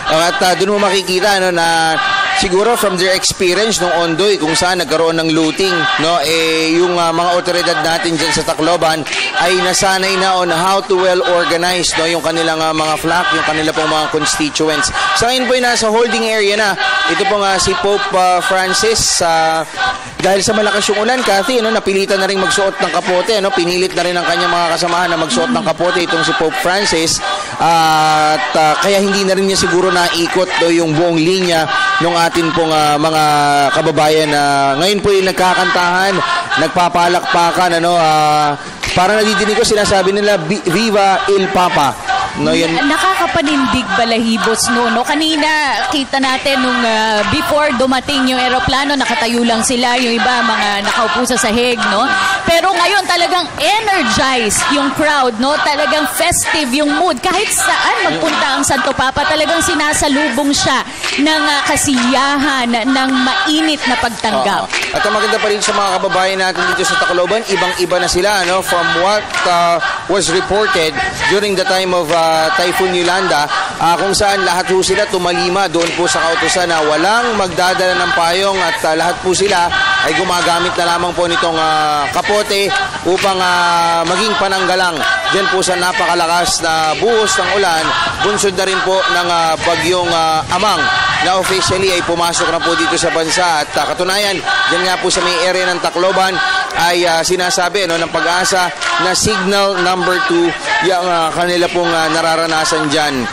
At doon mo makikita no, na siguro from their experience nung Ondoy kung saan nagkaroon ng looting, no, yung mga otoridad natin dyan sa Tacloban ay nasanay na on how to well organize, no, yung kanilang mga flock, yung kanila pong mga constituents. Sa ngayon po ay nasa holding area na. Ito po nga si Pope Francis. Dahil sa malakas yung ulan, Kathy, no, napilitan na rin magsuot ng kapote. No? Pinilit na rin ang kanyang mga kasamahan na magsuot ng kapote itong si Pope Francis. At kaya hindi na rin niya siguro naikot do, yung buong linya ng atin pong mga kababayan na ngayon po yung nagkakantahan, nagpapalakpakan, ano, parang nadidinig ko sinasabi nila, Viva il Papa. No, yan. Nakakapanindig balahibos no. Kanina kita natin nung before dumating yung eroplano, nakatayo lang sila, yung iba mga nakaupo sa sahig, no. Pero ngayon talagang energized yung crowd, no. Talagang festive yung mood. Kahit saan magpunta ang Santo Papa, talagang sinasalubong siya ng kasiyahan, ng mainit na pagtanggap. At ang maganda pa rin sa mga kababayan natin dito sa Tacloban, ibang-iba na sila, no, from what was reported during the time of Typhoon Yolanda, kung saan lahat po sila tumalima doon po sa kautusan na walang magdadala ng payong at lahat po sila ay gumagamit na lamang po nitong kapote upang maging pananggalang dyan po sa napakalakas na buhos ng ulan, bunsod na rin po ng bagyong Amang na officially ay pumasok na po dito sa bansa. At katunayan, dyan nga po sa may area ng Tacloban ay sinasabi, no, ng Pag-asa na signal number 2 yung kanila pong nararanasan dyan.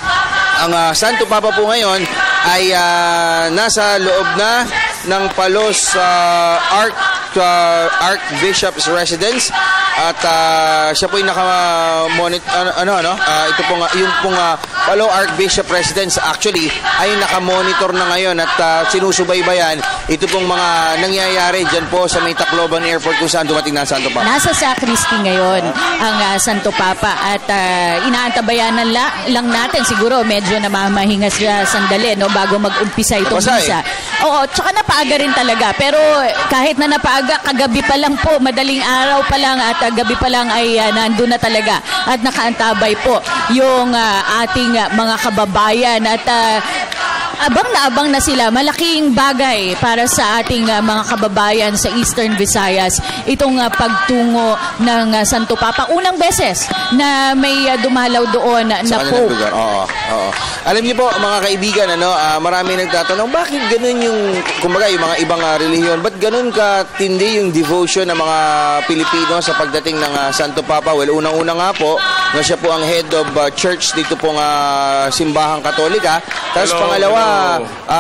Ang Santo Papa po ngayon ay nasa loob na ng Palos Archbishop's Residence at siya po yung naka-monitor ito pong yung pong Palo Archbishop Residence actually ay naka-monitor na ngayon at sinusubaybayan ito pong mga nangyayari dyan po sa may Tacloban Airport kung saan dumating na Santo Papa. Nasa sacristy ngayon ang Santo Papa at inaantabayanan lang natin, siguro medyo namamahinga siya sandali, no, bago mag-umpisa itong misa. Oo, tsaka napaaga rin talaga, pero kahit na napaaga, kagabi pa lang po, madaling araw pa lang at gabi pa lang ay nandun na talaga at nakaantabay po yung ating mga kababayan at abang na sila. Malaking bagay para sa ating mga kababayan sa Eastern Visayas itong pagtungo ng Santo Papa. Unang beses na may dumalaw doon na Pope. Oo. Alam niyo po mga kaibigan, marami nagtatanong bakit ganun yung, kumbaga yung mga ibang relihiyon, ba't ganun katindi yung devotion ng mga Pilipino sa pagdating ng Santo Papa? Well, unang-una nga po na siya po ang head of church dito pong simbahang Katolika. Tapos pangalawa,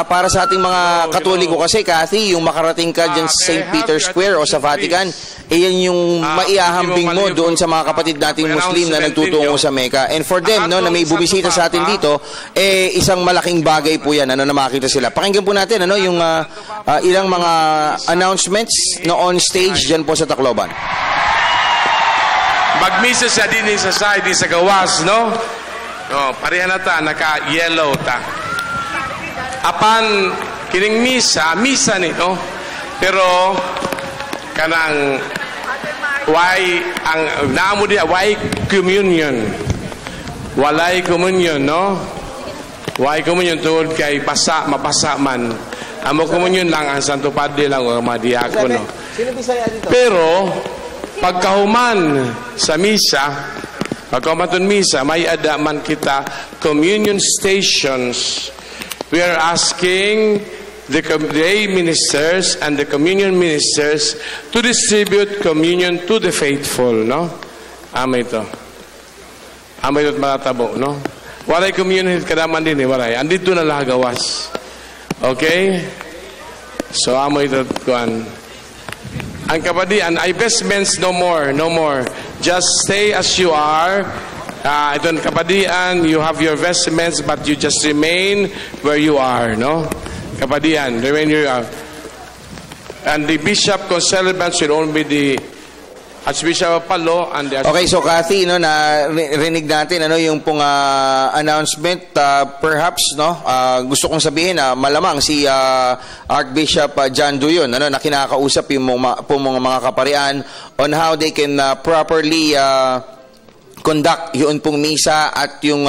para sa ating mga Katoliko kasi, Kathy, yung makarating ka dyan sa St. Peter's Square o sa Vatican, yan yung maiahambing mo doon sa mga kapatid nating Muslim na nagtutungo sa Mecca. And for them, no, na may bumisita sa atin dito, isang malaking bagay po yan, na makita sila. Pakinggan po natin, yung ilang mga announcements na on stage dyan po sa Tacloban. Magmisa siya din sa side, sa gawas, no? Pareha na ta, naka-yellow ta. Apan, kining misa ni, no? Pero, kanang, ang naamo diya, why communion? Walay communion, no? Why communion tuod kay mapasa man. Amo communion lang ang Santo Padre lang o mga diakono. Pero, pagkahuman sa misa, pagkahuman misa, may adaman kita communion stations. We are asking the lay ministers and the communion ministers to distribute communion to the faithful, no? Amay ito at matatabo, no? Walay communion kadaman din, walay. Andito na lahagawas. Okay? So, amay ito kuan. Ang kabadian ay vestments no more. Just stay as you are. Itong kabadian, you have your vestments but you just remain where you are, no? Kabadian, remain where you are. And the bishop concelebrants will only be the Archbishop of Palo and the Okay, so Kathy, rinig natin yung pong announcement, perhaps gusto kong sabihin malamang si Archbishop John Duyon na kinakausap yung mga kaparian on how they can properly conduct yun pong misa at yung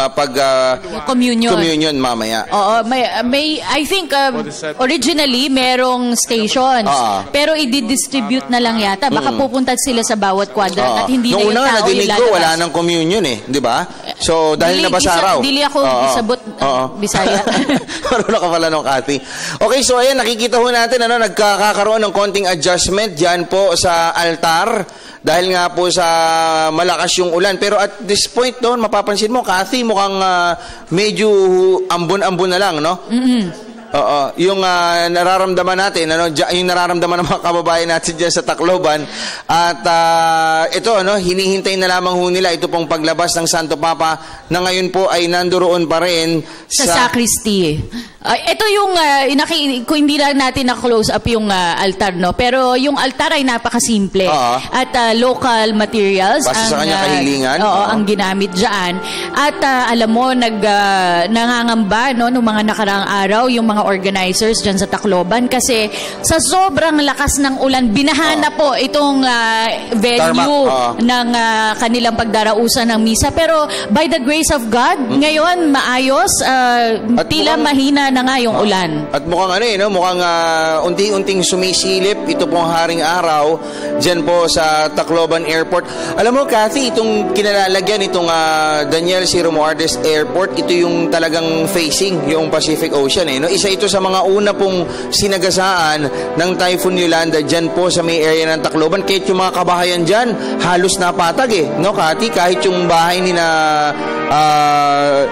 Communion. mamaya. Oo, may I think originally merong stations. Pero i-distribute na lang yata. Baka pupunta sila sa bawat quadrant at hindi na yung tao nadinig ko, ilalabas. wala nang communion di ba? So, dahil nabasa raw. Dili ako isabot Bisaya. Marunong ka pala nung Kathy. Okay, so ayan, nakikita ho natin, nagkakaroon ng konting adjustment dyan po sa altar. Dahil nga po sa malakas yung ulan. Pero at this point doon, mapapansin mo, Kathy, mukhang medyo ambon-ambon na lang, no? Oo, yung nararamdaman natin, yung nararamdaman ng mga kababayan natin dyan sa Tacloban. At ito, hinihintay na lamang ho nila ito pong paglabas ng Santo Papa na ngayon po ay nandoon pa rin sa sacristy. Ito yung, kung hindi lang natin na-close up yung altar, no? Pero yung altar ay napakasimple. At local materials. Basta sa kanya kahilingan. Ang ginamit dyan. At alam mo, nangangamba, no, nung mga nakaraang araw, yung mga organizers dyan sa Tacloban. Kasi sa sobrang lakas ng ulan, binahana po itong venue ng kanilang pagdarausan ng misa. Pero by the grace of God, ngayon, maayos. Tila mahina na nga yung ulan. At mukhang mukhang unti-unting sumisilip ito pong haring araw dyan po sa Tacloban Airport. Alam mo, Kathy, itong kinalalagyan itong Daniel C. Romualdez Airport, ito yung talagang facing yung Pacific Ocean. Isa ito sa mga una pong sinagasaan ng Typhoon Yolanda dyan po sa may area ng Tacloban. Kahit yung mga kabahayan dyan, halos napatag no, Kathy? Kahit yung bahay ni na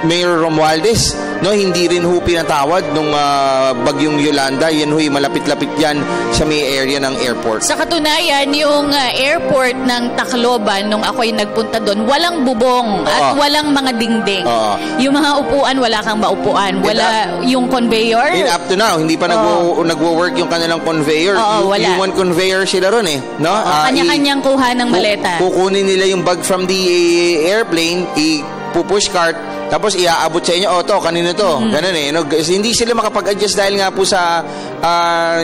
Mayor Romualdez, hindi rin ho pinatawad nung bagyong Yolanda. Yan ho'y malapit-lapit yan sa may area ng airport. Sa katunayan, yung airport ng Tacloban, nung ako'y nagpunta doon, walang bubong at walang mga dingding. Yung mga upuan, wala kang maupuan. Wala yung conveyor. Up to now, hindi pa nagwo-work yung kanilang conveyor. Wala. Human conveyor sila ron no? Kanya-kanyang kuha ng maleta. Kukunin nila yung bag from the airplane, pupush cart, tapos iaabot sa inyo, kanino to? Ganun hindi sila makapag-adjust dahil nga po sa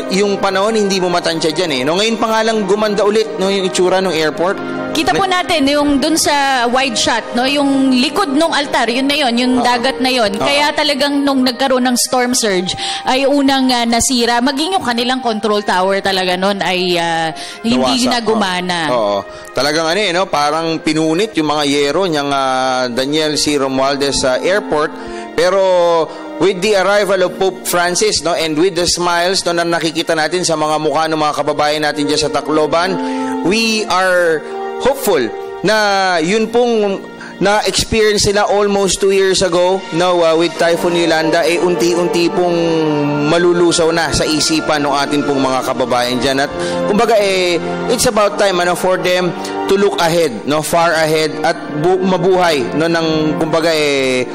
yung panahon, hindi mo matansya dyan ngayon pa nga lang gumanda ulit yung itsura ng airport. Kita po natin yung dun sa wide shot, yung likod ng altar, yun na yun, yung dagat na yun. Kaya talagang nung nagkaroon ng storm surge, ay unang nasira. Maging yung kanilang control tower talaga nun ay hindi na gumana. Talagang parang pinunit yung mga yero niyang Daniel C. Romualdez Airport. Pero with the arrival of Pope Francis and with the smiles na nakikita natin sa mga mukha ng mga kababayan natin dyan sa Tacloban, we are hopeful na yun pong na-experience nila almost 2 years ago with Typhoon Yolanda, unti-unti pong malulusaw na sa isipan ng ating pong mga kababayan dyan. At kumbaga it's about time for them to look ahead, far ahead, at mabuhay ng kumbaga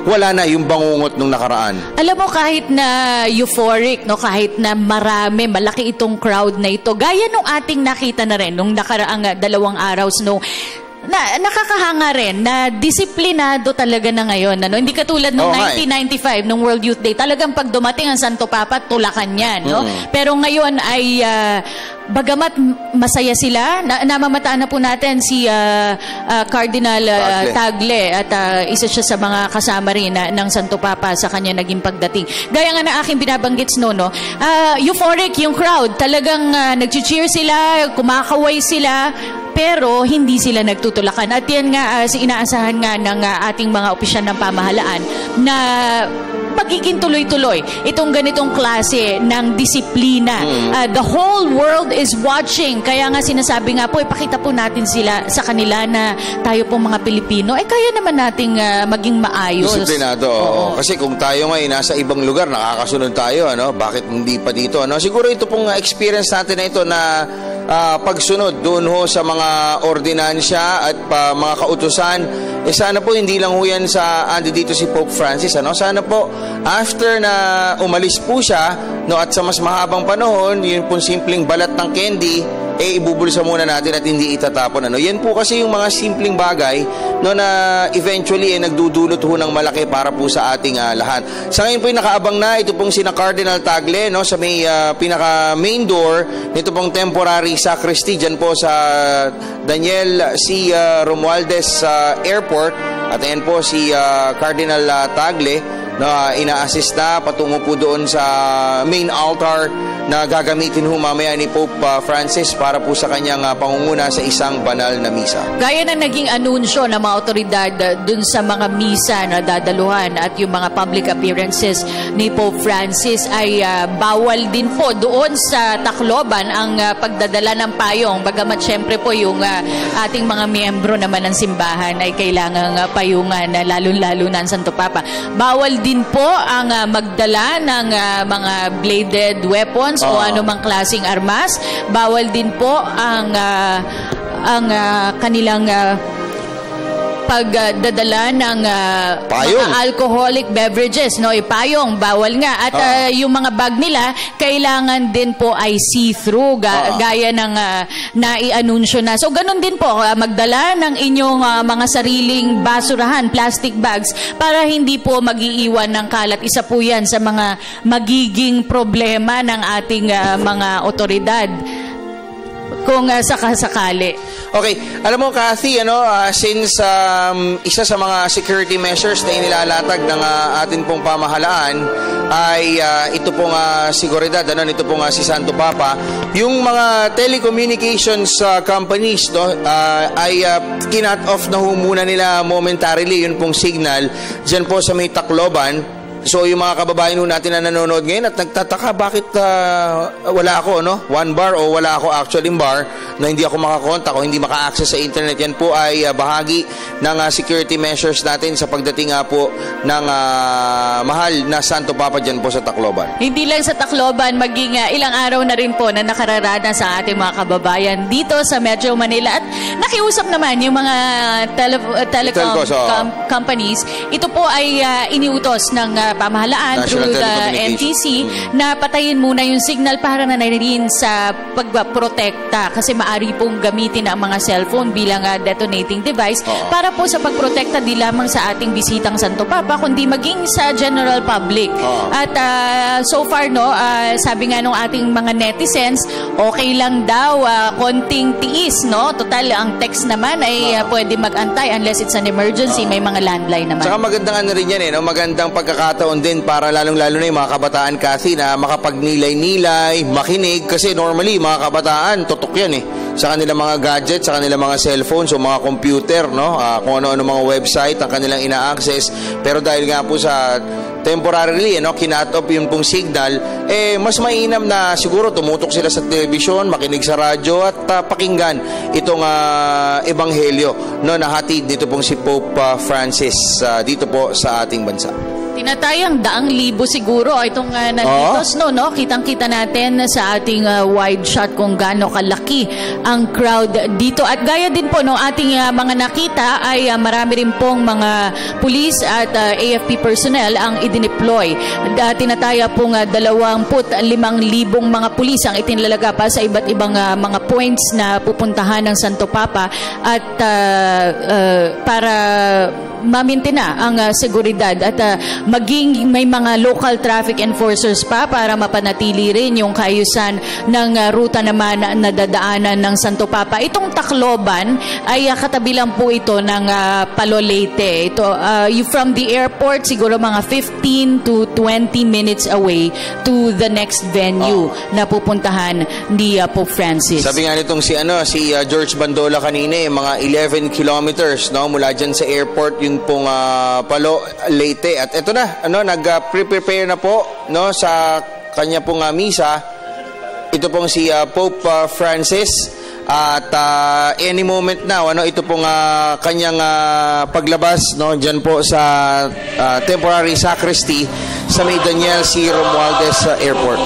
wala na yung bangungot nung nakaraan. Alam mo, kahit na euphoric, kahit na malaki itong crowd na ito, gaya nung ating nakita na rin nung nakaraang 2 araw nakakahanga rin na disiplinado talaga na ngayon. Hindi katulad nung 1995, nung World Youth Day. Talagang pag dumating ang Santo Papa, tulakan yan. Pero ngayon ay bagamat masaya sila, namamataan na po natin si Cardinal Tagle at isa siya sa mga kasama rin ng Santo Papa sa kanya naging pagdating. Gaya nga na aking binabanggit euphoric yung crowd. Talagang nag-cheer sila, kumakaway sila, pero hindi sila nagtutulakan. At yan nga, inaasahan nga ng ating mga opisyal ng pamahalaan na magiging tuloy-tuloy itong ganitong klase ng disiplina. The whole world is watching. Kaya nga sinasabi nga po, ipakita po natin sila sa kanila na tayo po mga Pilipino, kaya naman nating maging maayos. Disiplinado. Kasi kung tayo ngayon nasa ibang lugar, nakakasunod tayo, bakit hindi pa dito? Siguro ito pong experience natin na ito na pagsunod doon sa mga ordinansya at mga kautusan, sana po hindi lang yan dito si Pope Francis. Sana po after na umalis po siya at sa mas mahabang panahon, yun pong simpleng balat ng candy ibubulsa muna natin at hindi itatapon. Yan po kasi yung mga simpleng bagay na eventually nagdudulot ho ng malaki para po sa ating lahat. Sa ngayon po nakaabang na ito pong sina Cardinal Tagle sa may pinaka main door nito pong temporary sacristy dyan po sa Daniel C. Romualdez Airport. At ayan po si Cardinal Tagle na ina-assist na patungo po doon sa main altar na gagamitin ho mamaya ni Pope Francis para po sa kanyang pangunguna sa isang banal na misa. Gaya na naging anunsyo ng mga otoridad dun sa mga misa na dadaluhan at yung mga public appearances ni Pope Francis ay bawal din po doon sa Tacloban ang pagdadala ng payong. Bagamat syempre po yung ating mga miyembro naman ng simbahan ay kailangang payungan, lalo-lalo na ang Santo Papa. Bawal din po ang magdala ng mga bladed weapons o anumang klaseng armas. Bawal din po ang kanilang pagdadala ng mga alcoholic beverages, payong, bawal nga. At yung mga bag nila, kailangan din po ay see-through, gaya ng nai-anunsyo na. So, ganun din po, magdala ng inyong mga sariling basurahan, plastic bags, para hindi po mag-iiwan ng kalat. Isa po yan sa mga magiging problema ng ating mga otoridad kung sakasakali. Okay, alam mo Kathy, since isa sa mga security measures na inilalatag ng atin pong pamahalaan ay ito pong seguridad, ito pong si Santo Papa, yung mga telecommunications companies ay kinut off na muna nila momentarily yun pong signal dyan po sa may Tacloban. So yung mga kababayan natin na nanonood ngayon at nagtataka bakit wala ako, one bar o wala ako actually bar na hindi ako makakontak o hindi maka-access sa internet. Yan po ay bahagi ng security measures natin sa pagdating po ng mahal na Santo Papa dyan po sa Tacloban. Hindi lang sa Tacloban, maging ilang araw na rin po na nakararana sa ating mga kababayan dito sa Metro Manila. At nakiusap naman yung mga telecom companies. Ito po ay iniutos ng pamahalaan through the NTC na patayin muna yung signal para na rin sa pagprotekta, kasi maari pong gamitin ang mga cellphone bilang detonating device para po sa pagprotekta di lamang sa ating bisitang Santo Papa kundi maging sa general public. At so far sabi nga nung ating mga netizens, okay lang daw konting tiis, total ang text naman ay pwede mag-antay unless it's an emergency, may mga landline naman. Saka magandang rin yan magandang pagkakataon din para lalong-lalo na yung mga kabataan, Kathy, na makapagnilay-nilay, makinig, kasi normally mga kabataan, tutok yan sa kanilang mga gadgets, sa kanilang mga cellphones o mga computer, kung ano-ano mga website ang kanilang ina-access. Pero dahil nga po sa temporarily, kinut off yung pong signal, mas mainam na siguro tumutok sila sa television, makinig sa radyo at pakinggan itong ebanghelyo na hatid dito pong si Pope Francis dito po sa ating bansa. Tinatayang 100,000 siguro itong nanditos, kitang-kita natin sa ating wide shot kung gaano kalaki ang crowd dito. At gaya din po ating mga nakita ay marami rin pong mga pulis at AFP personnel ang idineploy. Tinataya pong 25,000 mga pulis ang itinalaga pa sa iba't ibang mga points na pupuntahan ng Santo Papa at para mamintena ang seguridad at maging may mga local traffic enforcers pa para mapanatili rin yung kaayusan ng ruta naman na dadaanan ng Santo Papa. Itong Tacloban ay katabi lang po ito ng Palolete. Ito, from the airport, siguro mga 15 to 20 minutes away to the next venue na pupuntahan ni Pope Francis. Sabi nga nitong si George Bandola kanina, mga 11 kilometers mula dyan sa airport yung pong Palolete. At ito na, nag-prepare na po sa kanya pong misa. Ito pong si Pope Francis. At any moment now, ito pong kanyang paglabas dyan po sa temporary sacristy sa may Daniel C. Romualdez Airport.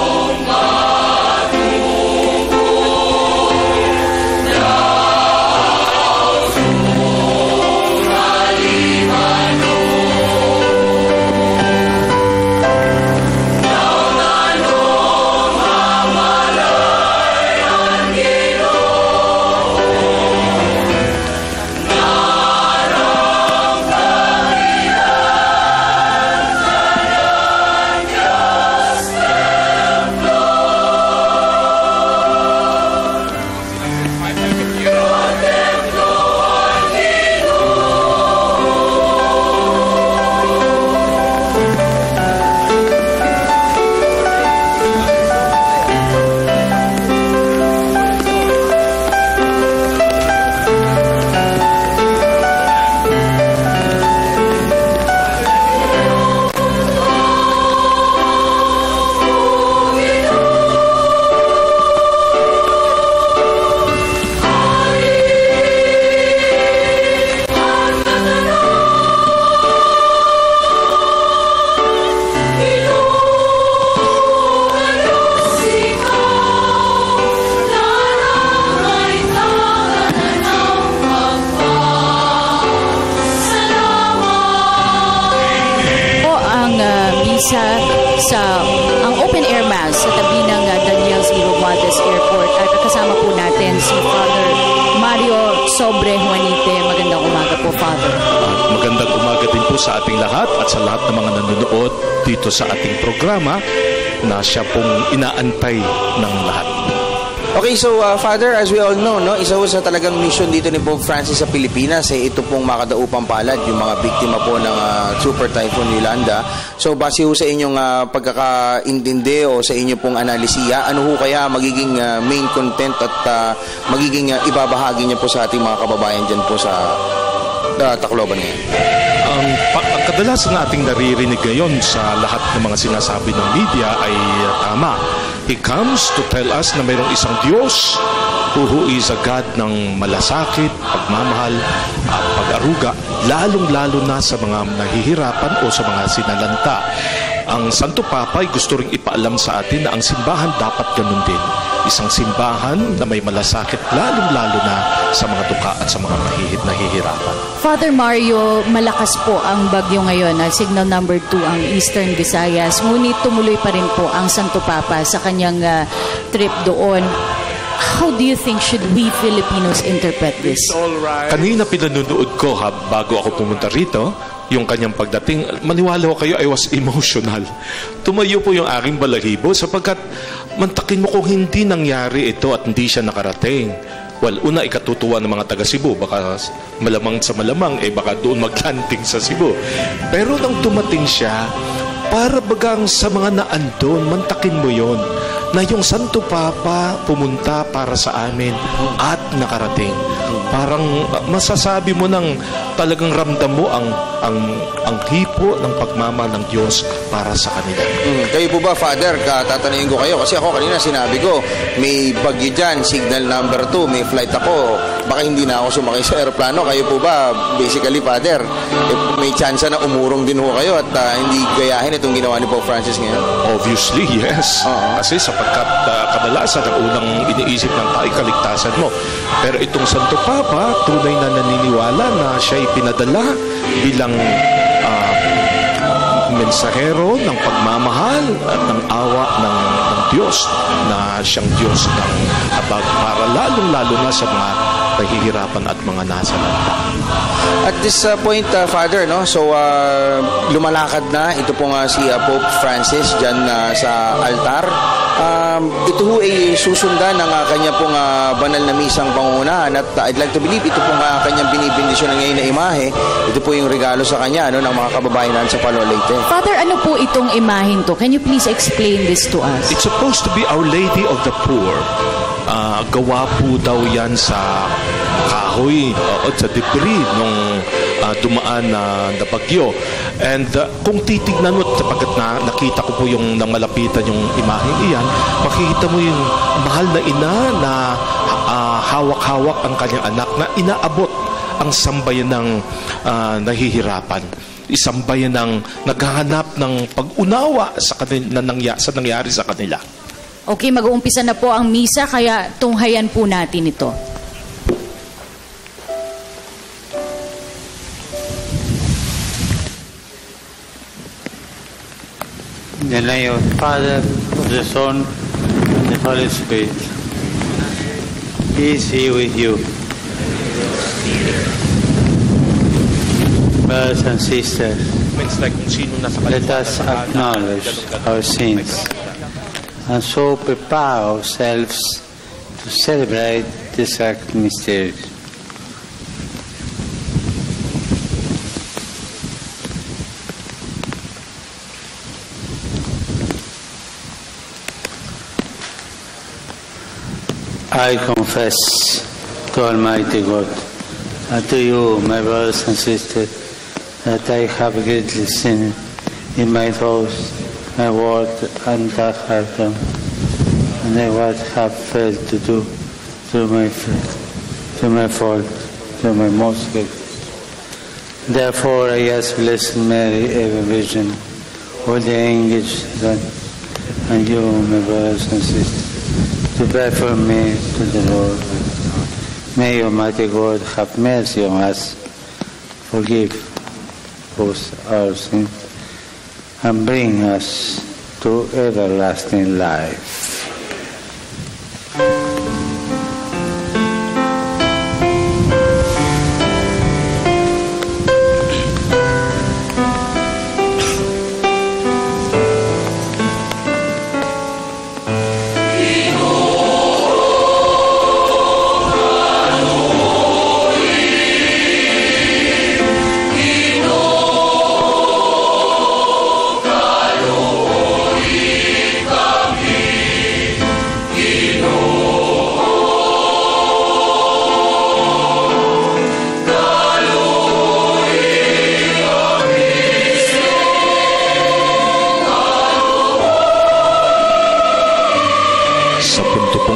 Romualdez Airport. At kasama po natin si Father Mario Sobre Juanite. Magandang umaga po, Father. Magandang umaga din po sa ating lahat at sa lahat ng mga nanonood dito sa ating programa na siya pong inaantay ng lahat. Okay, so Father, as we all know, no, isa po sa talagang mission dito ni Pope Francis sa Pilipinas ito pong makadaupang palad yung mga biktima po ng Super Typhoon Yolanda. So base ho sa inyong pagkakaintindi o sa inyong pong analisiya, ano ho kaya magiging main content at magiging ibabahagi niyo po sa ating mga kababayan dyan po sa Tacloban ngayon? Ang kadalasan na ating naririnig ngayon sa lahat ng mga sinasabi ng media ay tama. He comes to tell us na mayroong isang Diyos who is a God ng malasakit, pagmamahal, at pag-aruga, lalong-lalo na sa mga nahihirapan o sa mga sinalanta. Ang Santo Papa ay gusto ring ipaalam sa atin na ang simbahan dapat ganun din. Isang simbahan na may malasakit, lalong-lalo na sa mga duka at sa mga nahihirapan. Father Mario, malakas po ang bagyo ngayon. Signal number 2 ang Eastern Visayas. Ngunit tumuloy pa rin po ang Santo Papa sa kanyang trip doon. How do you think should we Filipinos interpret this? Kanina pinanunood ko bago ako pumunta rito, yung kanyang pagdating, maniwala ko kayo, I was emotional. Tumayo po yung aking balahibo sapagkat mantakin mo kung hindi nangyari ito at hindi siya nakarating. Well, una, ikatutuwa ng mga taga Cebu. Baka malamang sa malamang, baka doon maglanting sa Cebu. Pero nang dumating siya, para bagang sa mga naandun, mantakin mo yon na yung Santo Papa pumunta para sa amin at nakarating. Parang masasabi mo nang talagang ramdam mo ang hipo ng pagmamahal ng Diyos para sa kanila. Kayo po ba, Father, tatanungin ko kayo kasi ako kanina sinabi ko may bagyo dyan, signal number 2, may flight ako, baka hindi na ako sumakay sa aeroplano. Kayo po ba, basically, Father, may chance na umurong din ho kayo at hindi gayahin itong ginawa ni Pope Francis ngayon? Obviously, yes. Kasi sapagkat kadalasan ang unang iniisip ng tao ay kaligtasan mo. Pero itong Santo Papa, tunay na naniniwala na siya ay pinadala bilang mensahero ng pagmamahal at ng awa ng Diyos, na siyang Diyos ng habag para lalong-lalo na sa mga nahihirapan at mga nasalanta. At this point, Father, no? So lumalakad na ito po nga si Pope Francis dyan sa altar. Ito ho ay susundan ng kanya pong banal na misang pangunahan at I'd like to believe ito pong kanyang binibindisyon ngayon na imahe. Ito po yung regalo sa kanya ng mga kababayan natin sa Palolete. Father, ano po itong imahin to? Can you please explain this to us? It's supposed to be Our Lady of the Poor. Gawa po daw yan sa kahoy at sa debris nung dumaan na bagyo. And kung titignan mo, sapagkat nakita ko po yung nang malapitan yung imaheng iyan, makikita mo yung mahal na ina na hawak-hawak ang kanyang anak na inaabot ang sambayan ng nahihirapan. Isang bayan ng naghahanap ng pag-unawa sa nangyari sa kanila. Okay, mag-uumpisa na po ang misa, kaya tunghayan po natin ito. In the name of the Father, of the Son, and the Holy Spirit. Peace be with you. Brothers and sisters, let us acknowledge our sins and so prepare ourselves to celebrate the sacred mystery. I confess to Almighty God and to you, my brothers and sisters, that I have greatly sinned in my thoughts, my word, and heart, and I what have failed to do through my fault, through my most guilt. Therefore, I ask Blessed Mary, ever Virgin, all the angels, and you, my brothers and sisters, to pray for me to the Lord. May Almighty God have mercy on us, forgive both our sins, and bring us to everlasting life.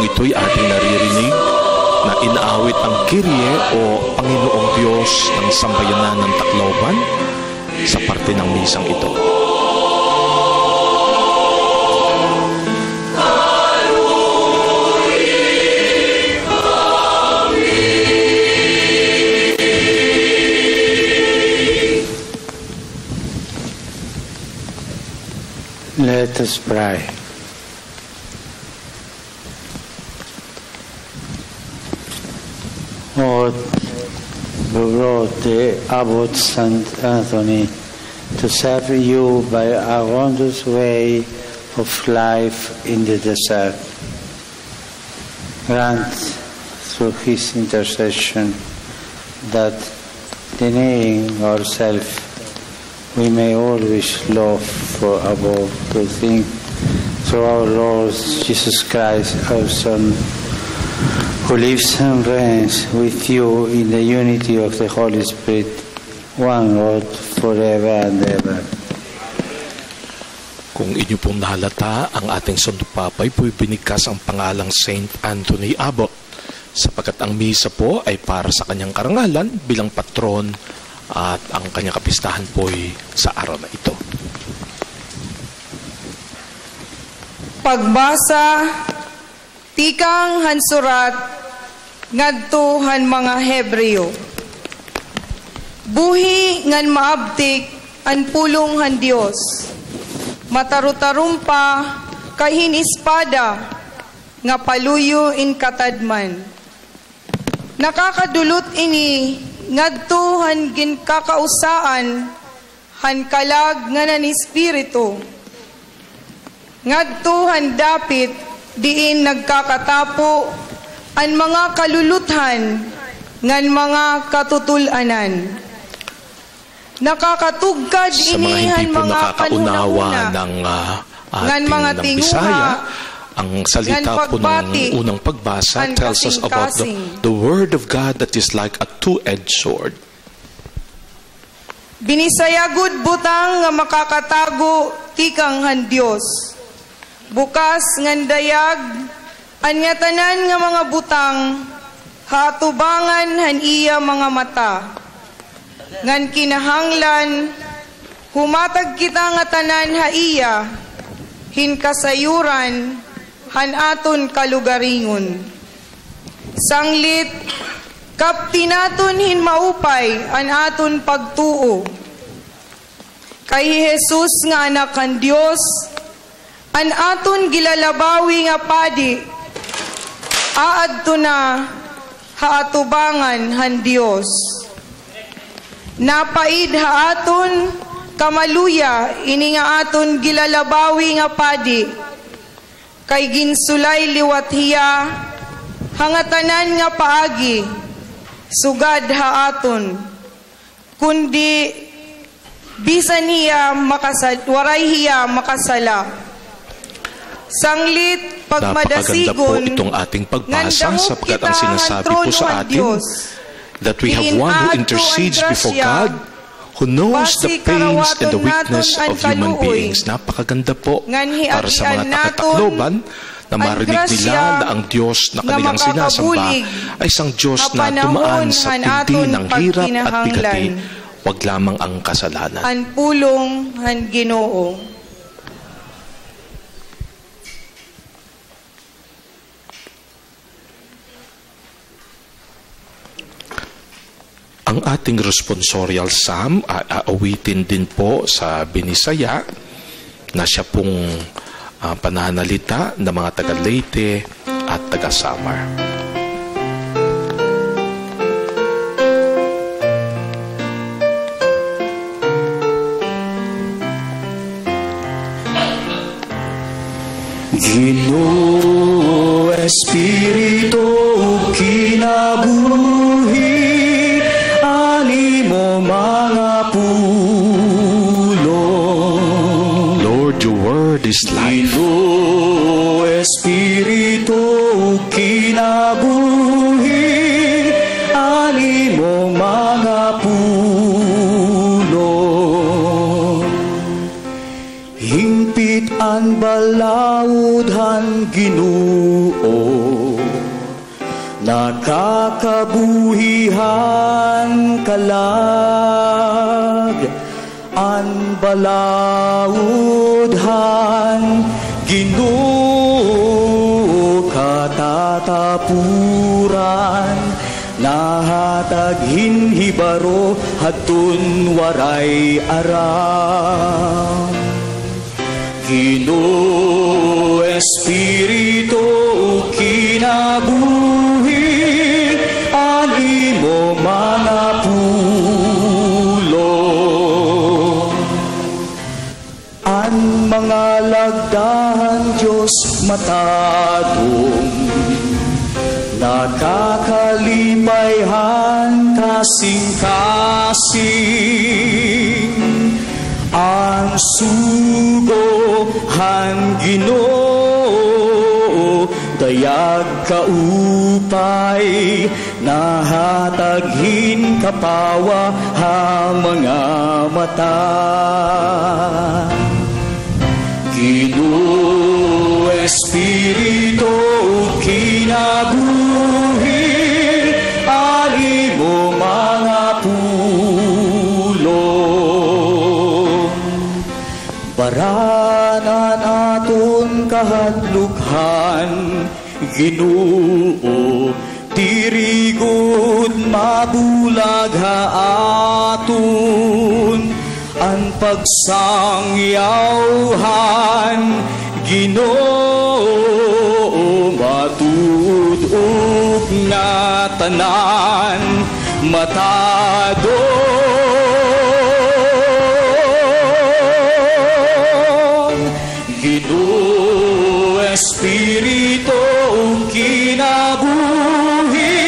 Ito'y ating naririnig na inaawit ang Kyrie o Panginoong Diyos ng Sambayanan ng Tacloban sa parte ng misang ito. Let us pray. Lord, who brought the Abbot St. Anthony to serve you by a wondrous way of life in the desert, grant through his intercession that, denying ourselves, we may always love for above to think through our Lord Jesus Christ, our Son, who lives and reigns with you in the unity of the Holy Spirit, one Lord, forever and ever. Kung inyo pong nahalata, ang ating Santo Papa ay po'y binigkas ang pangalang Saint Anthony Abbot, sapagkat ang misa po ay para sa kanyang karangalan bilang patron at ang kanyang kapistahan po'y sa araw na ito. Pagbasa tikang hansurat ngadto han mga Hebreo. Buhi ngan maabtik an pulong han Dios. Matarutarumpa kahin ispada nga paluyo in katadman. Nakakadulot ini ngadto han ginkakausaan han kalag nga nan espiritu. Ngadto han dapit diin nagkakatapo ang mga kaluluthan ngan mga katutulanan. Nakakatugkad inihan mga panunahuna ng ating ng Bisaya, ang salita po ng unang pagbasa tells us about the Word of God that is like a two-edged sword. Binisayagod butang nga makakatago tikang han Dios. Bukas ngan dayag anya tanan nga mga butang hatubangan han iya mga mata. Ngan kinahanglan humatag kita nga tanan ha iya hinkasayuran han aton kalugaringon. Sanglit kaptinaton hin maupay an aton pagtuo. Kay Jesus nga anak kan Dios, an aton gilalabawi nga padi, aadto na haatubangan han Dios. Napaid haaton kamaluya ini nga aton gilalabawi nga padi, kay ginsulay liwat hiya hangatanan nga paagi, sugad haaton, kundi bisan hiya waray hiya makasala. Sanglit pagmadasigon, napakaganda po itong ating pagbasa sapagkat ang sinasabi po sa atin that we have one who intercedes before God, who knows the pains and the weakness of human beings. Napakaganda po para sa mga taga-Tacloban na marinig nila na ang Diyos na kanilang sinasamba ay isang Diyos na dumaan sa tindi ng hirap at bigati, wag lamang ang kasalanan. Ang pulong han Ginoo. Ang ating responsorial psalm, aawitin din po sa Binisaya na siya pong pananalita ng mga taga Leyte at taga-Samar. Ginoo Espiritu kinabuhi, ani mo mga pulong. Lord, your word is life. Ginoo Espiritu kinabuhi, ani mo mga pulong. Hingpit ang balaudhan Ginoo, nakakabuhihan kalag. Ang balaudhan Ginoo, katatapuran, nahatag hinhibaro hatun waray aram. Ginoo Espiritu kinabuhi, ani mo mga pulong. Ang mga lagdahan Diyos matadong, nakakalimayhan kasing-kasing. Ang sugohan Ginoo, dayag kaupay, nahataghin kapawa ha mga mata. Ginoo Espiritu kinabuhi, ali mo mga pulong. Baranan aton kahadlukhan Ginoo, tirigod mabulag ha aton ang pagsangyawhan Ginoo, matudog na tanan matadong. Ginoo Espiritu kinabuhi,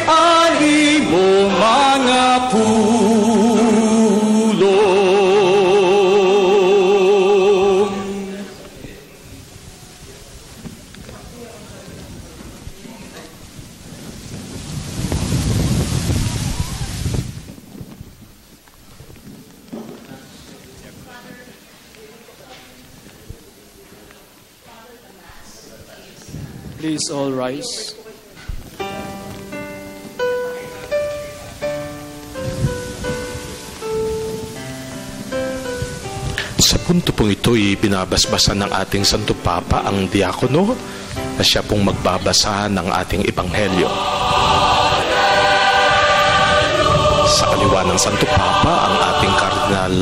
ani mo mga pulong. Please all rise. Sa punto pong ito'y binabasbasan ng ating Santo Papa ang diakono na siya pong magbabasa ng ating ebanghelyo. Sa kaliwa ng Santo Papa ang ating Kardinal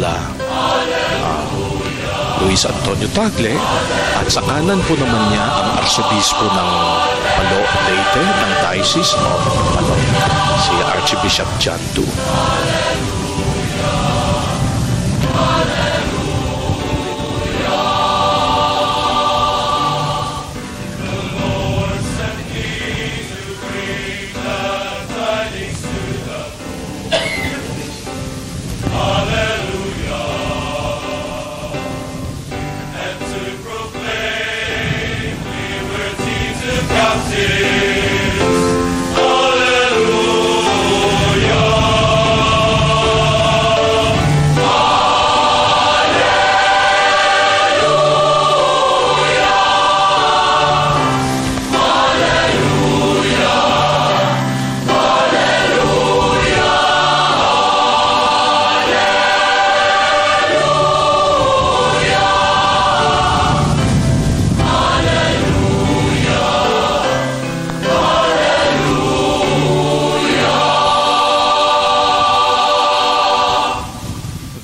Luis Antonio Tagle, at sa kanan po naman niya ang Arsobispo ng Palo Leyte ng Diocese of Palo, si Archbishop John Du.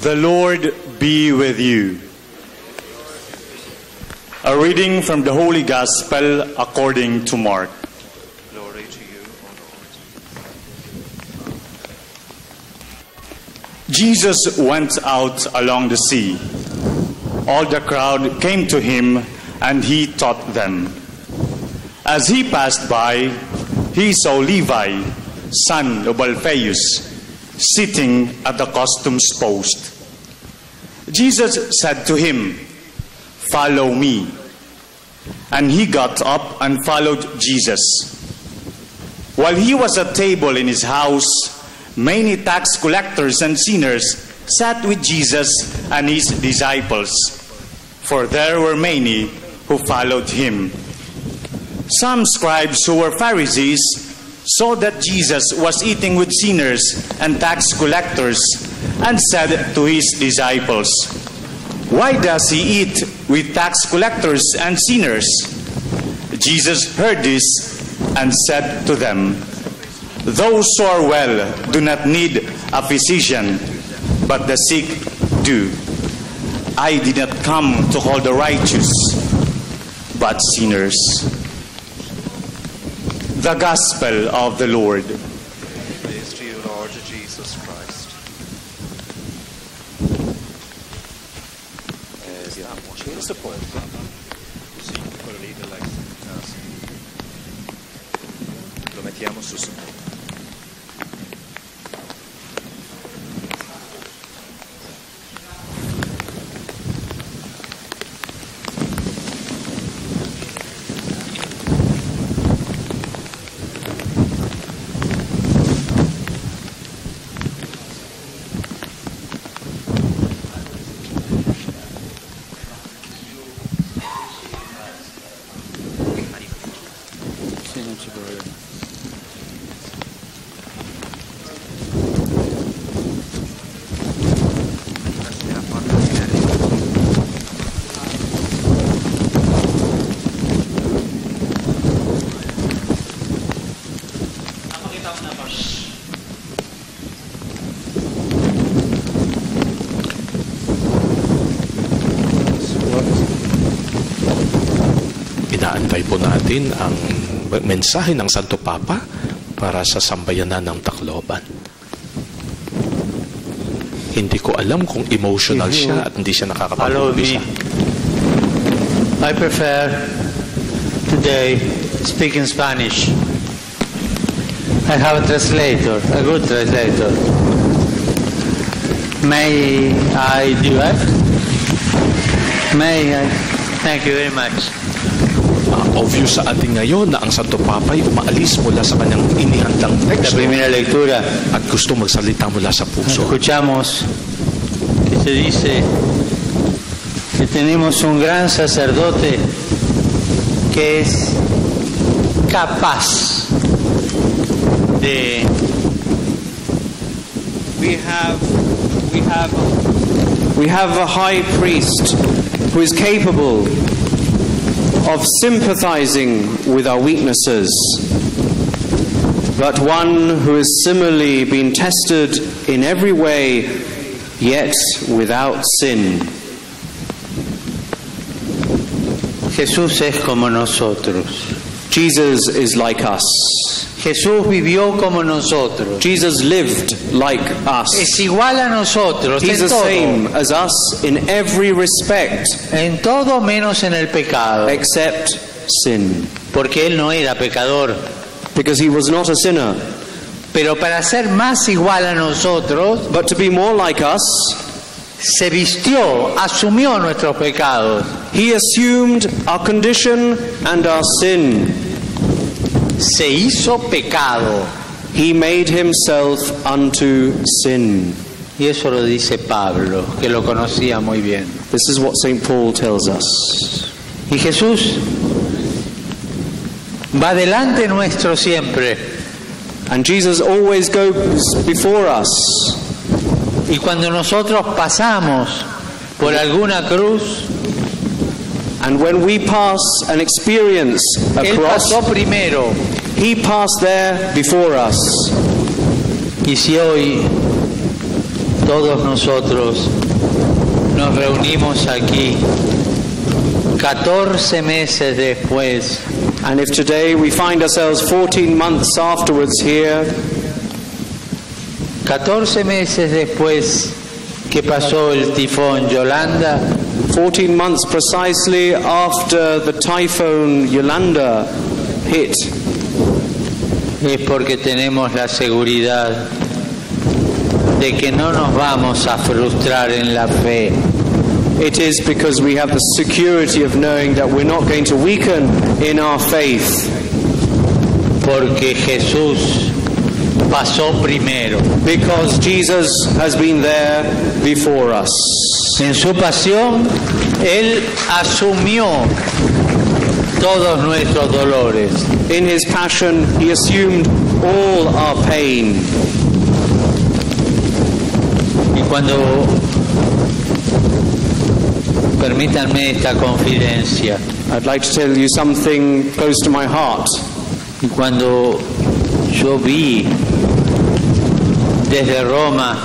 The Lord be with you. A reading from the Holy Gospel according to Mark. Glory to you, O Lord. Jesus went out along the sea. All the crowd came to him, and he taught them. As he passed by, he saw Levi, son of Alphaeus, sitting at the customs post. Jesus said to him, "Follow me." And he got up and followed Jesus. While he was at table in his house, many tax collectors and sinners sat with Jesus and his disciples, for there were many who followed him. Some scribes who were Pharisees saw that Jesus was eating with sinners and tax collectors and said to his disciples, "Why does he eat with tax collectors and sinners?" Jesus heard this and said to them, "Those who are well do not need a physician, but the sick do. I did not come to call the righteous, but sinners." The Gospel of the Lord. Praise to you, Lord Jesus Christ. Lo mettiamo su support. Inaantay po natin ang mensahe ng Santo Papa para sa sambayanan ng Tacloban. Hindi ko alam kung emotional siya at hindi siya nakakapag-umpisa. I prefer today speak in Spanish. I have a translator, a good translator. May I do that? May I? Thank you very much. Obvious sa ating ngayon na ang Santo Papa ay umaalis mula sa kanyang inihandang La teksto primera lectura, at gusto magsalita mula sa puso. escuchamos que se dice que tenemos un gran sacerdote que es capaz de We have a high priest who is capable of sympathizing with our weaknesses, but one who has similarly been tested in every way, yet without sin. Jesús es como nosotros. Jesus is like us. Jesús vivió como nosotros. Jesus lived like us. Es igual a nosotros He's en the todo. same as us in every respect, En todo menos en el pecado. except sin. Porque Él no era pecador. Because he was not a sinner. Pero para ser más igual a nosotros, But to be more like us, se vistió, asumió nuestros pecados. he assumed our condition and our sin. Se hizo pecado. He made himself unto sin. Y eso lo dice Pablo, que lo conocía muy bien. This is what St. Paul tells us. Y Jesús va delante nuestro siempre. And Jesus always goes before us. Y cuando nosotros pasamos por alguna cruz, And when we pass and experience a Él cross, pasó primero. he passed there before us. Y si hoy todos nosotros nos reunimos aquí 14 meses después, And if today we find ourselves 14 months afterwards here, 14 meses después que pasó el tifón Yolanda, 14 months precisely after the typhoon Yolanda hit, es porque tenemos la seguridad de que no nos vamos a frustrar en la fe. it is because we have the security of knowing that we're not going to weaken in our faith. Porque Jesús pasó primero. Because Jesus has been there before us. En su pasión, Él asumió todos nuestros dolores. In his passion, he assumed all our pain. Y cuando, permítanme esta confidencia, I'd like to tell you something close to my heart. y cuando yo vi desde Roma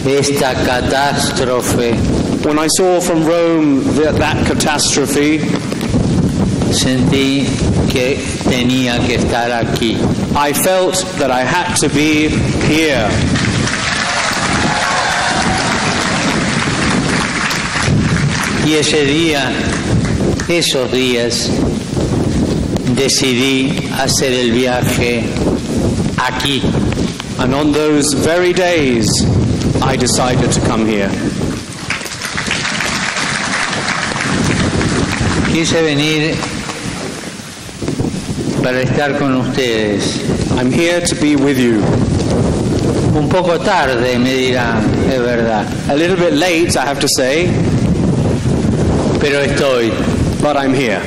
esta catástrofe, When I saw from Rome that catastrophe, sentí que tenía que estar aquí. I felt that I had to be here. Y ese día, esos días, decidí hacer el viaje aquí. And on those very days, I decided to come here. Quise venir para estar con ustedes. I'm here to be with you. Un poco tarde, me dirán, es verdad, A little bit late, I have to say, pero estoy. but I'm here.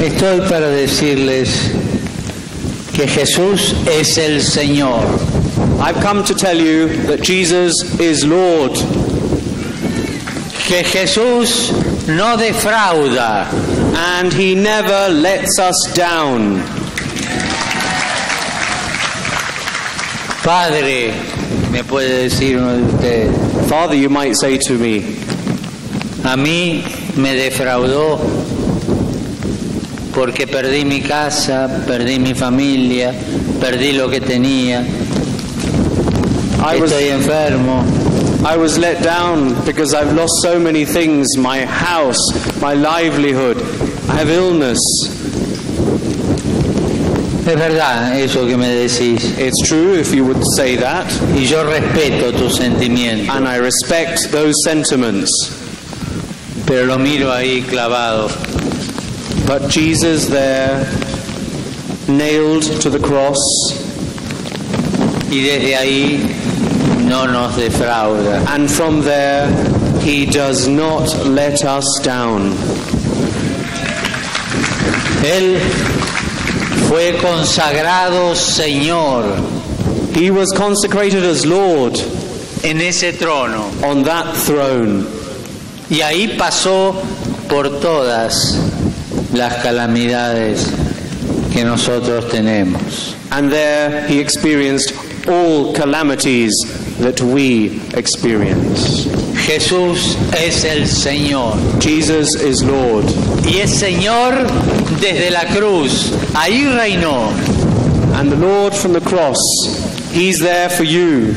Estoy para decirles que Jesús es el Señor. I've come to tell you that Jesus is Lord. Que Jesús no defrauda. And he never lets us down. Padre, me puede decir uno de ustedes, Father, you might say to me, a mí me defraudó porque perdí mi casa, perdí mi familia, perdí lo que tenía, estoy enfermo. I was let down because I've lost so many things, my house, my livelihood, I have illness. Es verdad eso que me decís, It's true if you would say that, y yo respeto tus sentimientos, and I respect those sentiments. pero lo miro ahí clavado. But Jesus there, nailed to the cross, Y desde ahí no nos defrauda. and from there, he does not let us down. Él fue consagrado Señor He was consecrated as Lord en ese trono. on that throne, Y ahí pasó por todas las calamidades que nosotros tenemos. and there he experienced all calamities that we experience. Jesús es el Señor. Jesus is Lord, Y es Señor desde la cruz. Ahí reinó. and the Lord from the cross, he's there for you.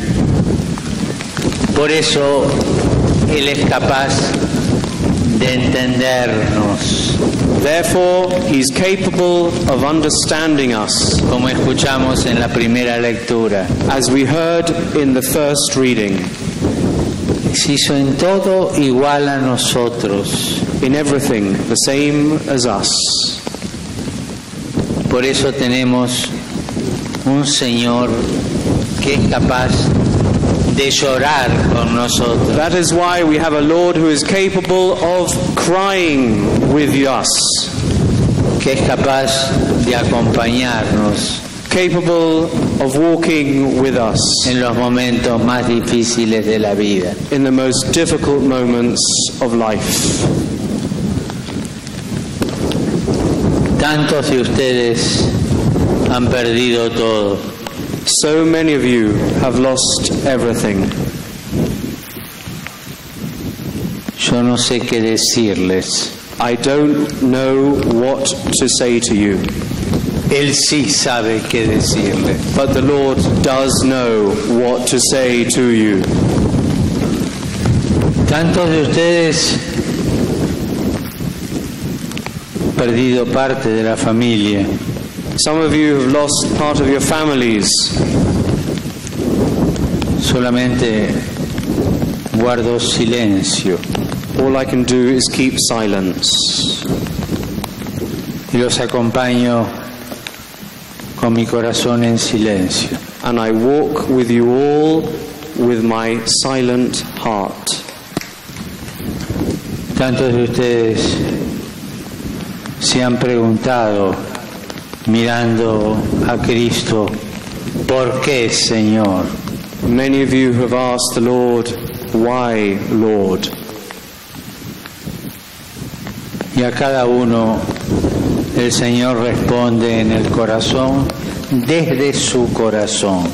Por eso Él es capaz de entendernos. Therefore, he's capable of understanding us, Como escuchamos en la primera lectura. as we heard in the first reading. Se hizo en todo igual a nosotros. In everything, the same as us. Por eso tenemos un Señor que es capaz de llorar con nosotros, That is why we have a Lord who is capable of crying with us, que es capaz de acompañarnos capable of walking with us en los momentos más difíciles de la vida. in the most difficult moments of life. Tantos de ustedes han perdido todo. So many of you have lost everything. Yo no sé qué decirles. I don't know what to say to you. Él sí sabe qué decirles. But the Lord does know what to say to you. Tantos de ustedes perdido parte de la familia. Some of you have lost part of your families. Solamente guardo silencio. All I can do is keep silence. Y los acompaño con mi corazón en silencio. And I walk with you all with my silent heart. Tantos de ustedes se han preguntado, mirando a Cristo, ¿por qué, Señor? Many of you have asked the Lord, why, Lord? Y a cada uno el Señor responde en el corazón, desde su corazón.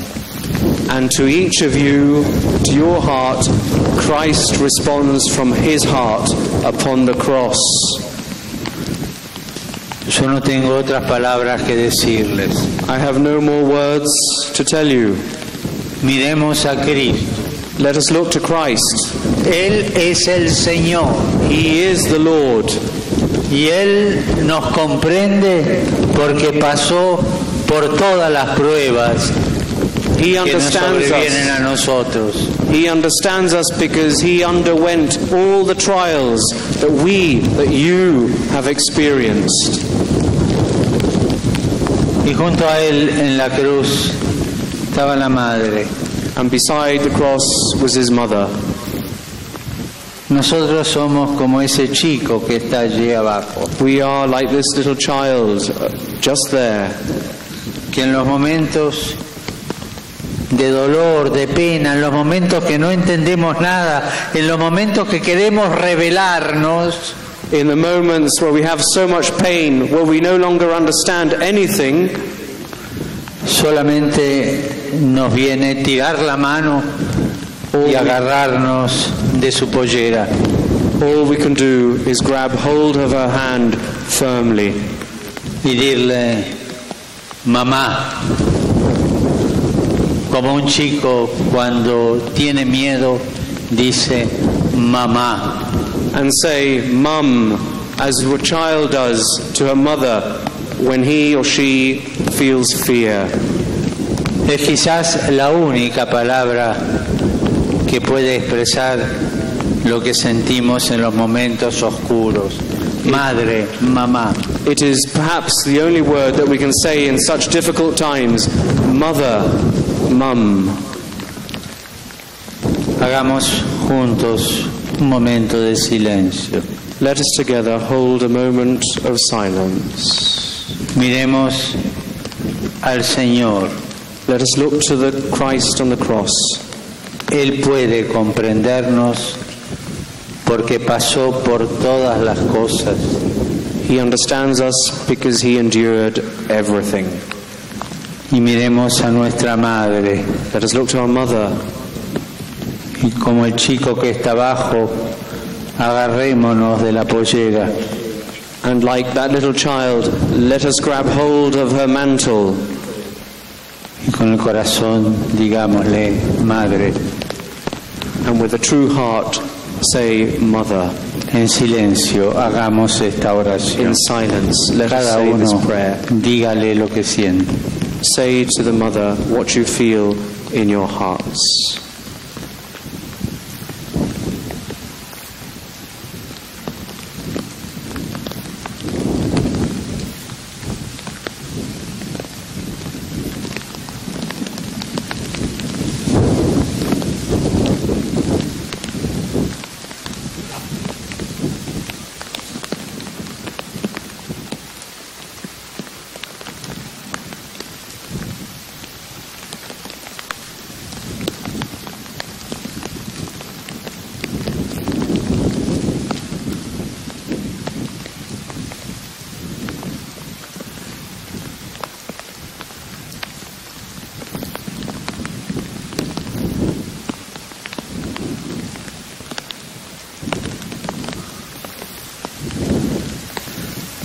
And to each of you, to your heart, Christ responds from his heart upon the cross. Yo no tengo otras palabras que decirles. I have no more words to tell you. Miremos a Cristo. Let us look to Christ. Él es el Señor. He is the Lord. Y Él nos comprende porque pasó por todas las pruebas He que nos understands sobrevienen a us. nosotros. He understands us because he underwent all the trials that you have experienced. Y junto a Él en la cruz estaba la madre. And beside the cross was his mother. Nosotros somos como ese chico que está allí abajo, We are like this little child just there, que en los momentos de dolor, de pena, en los momentos que no entendemos nada, en los momentos que queremos rebelarnos, in the moments where we have so much pain, where we no longer understand anything, solamente nos viene tirar la mano y agarrarnos de su pollera. all we can do is grab hold of her hand firmly Y dirle, mamá, como un chico cuando tiene miedo dice, mamá. and say, Mum, as a child does to her mother when he or she feels fear. Es quizás la única palabra que puede expresar lo que sentimos en los momentos oscuros. Madre, mamá. It is perhaps the only word that we can say in such difficult times. Mother, Mum. Hagamos juntos un momento de silencio. Let us together hold a moment of silence. Miremos al Señor. Let us look to the Christ on the cross. Él puede comprendernos porque pasó por todas las cosas. He understands us because he endured everything. Y miremos a nuestra madre. Let us look to our mother. Y como el chico que está abajo, agarrémonos de la pollera. And like that little child, let us grab hold of her mantle. Y con el corazón digámosle, madre. And with a true heart, say, Mother. En silencio, hagamos esta oración. In silence, let us Cada say this uno prayer. dígale lo que siente. Say to the mother what you feel in your hearts.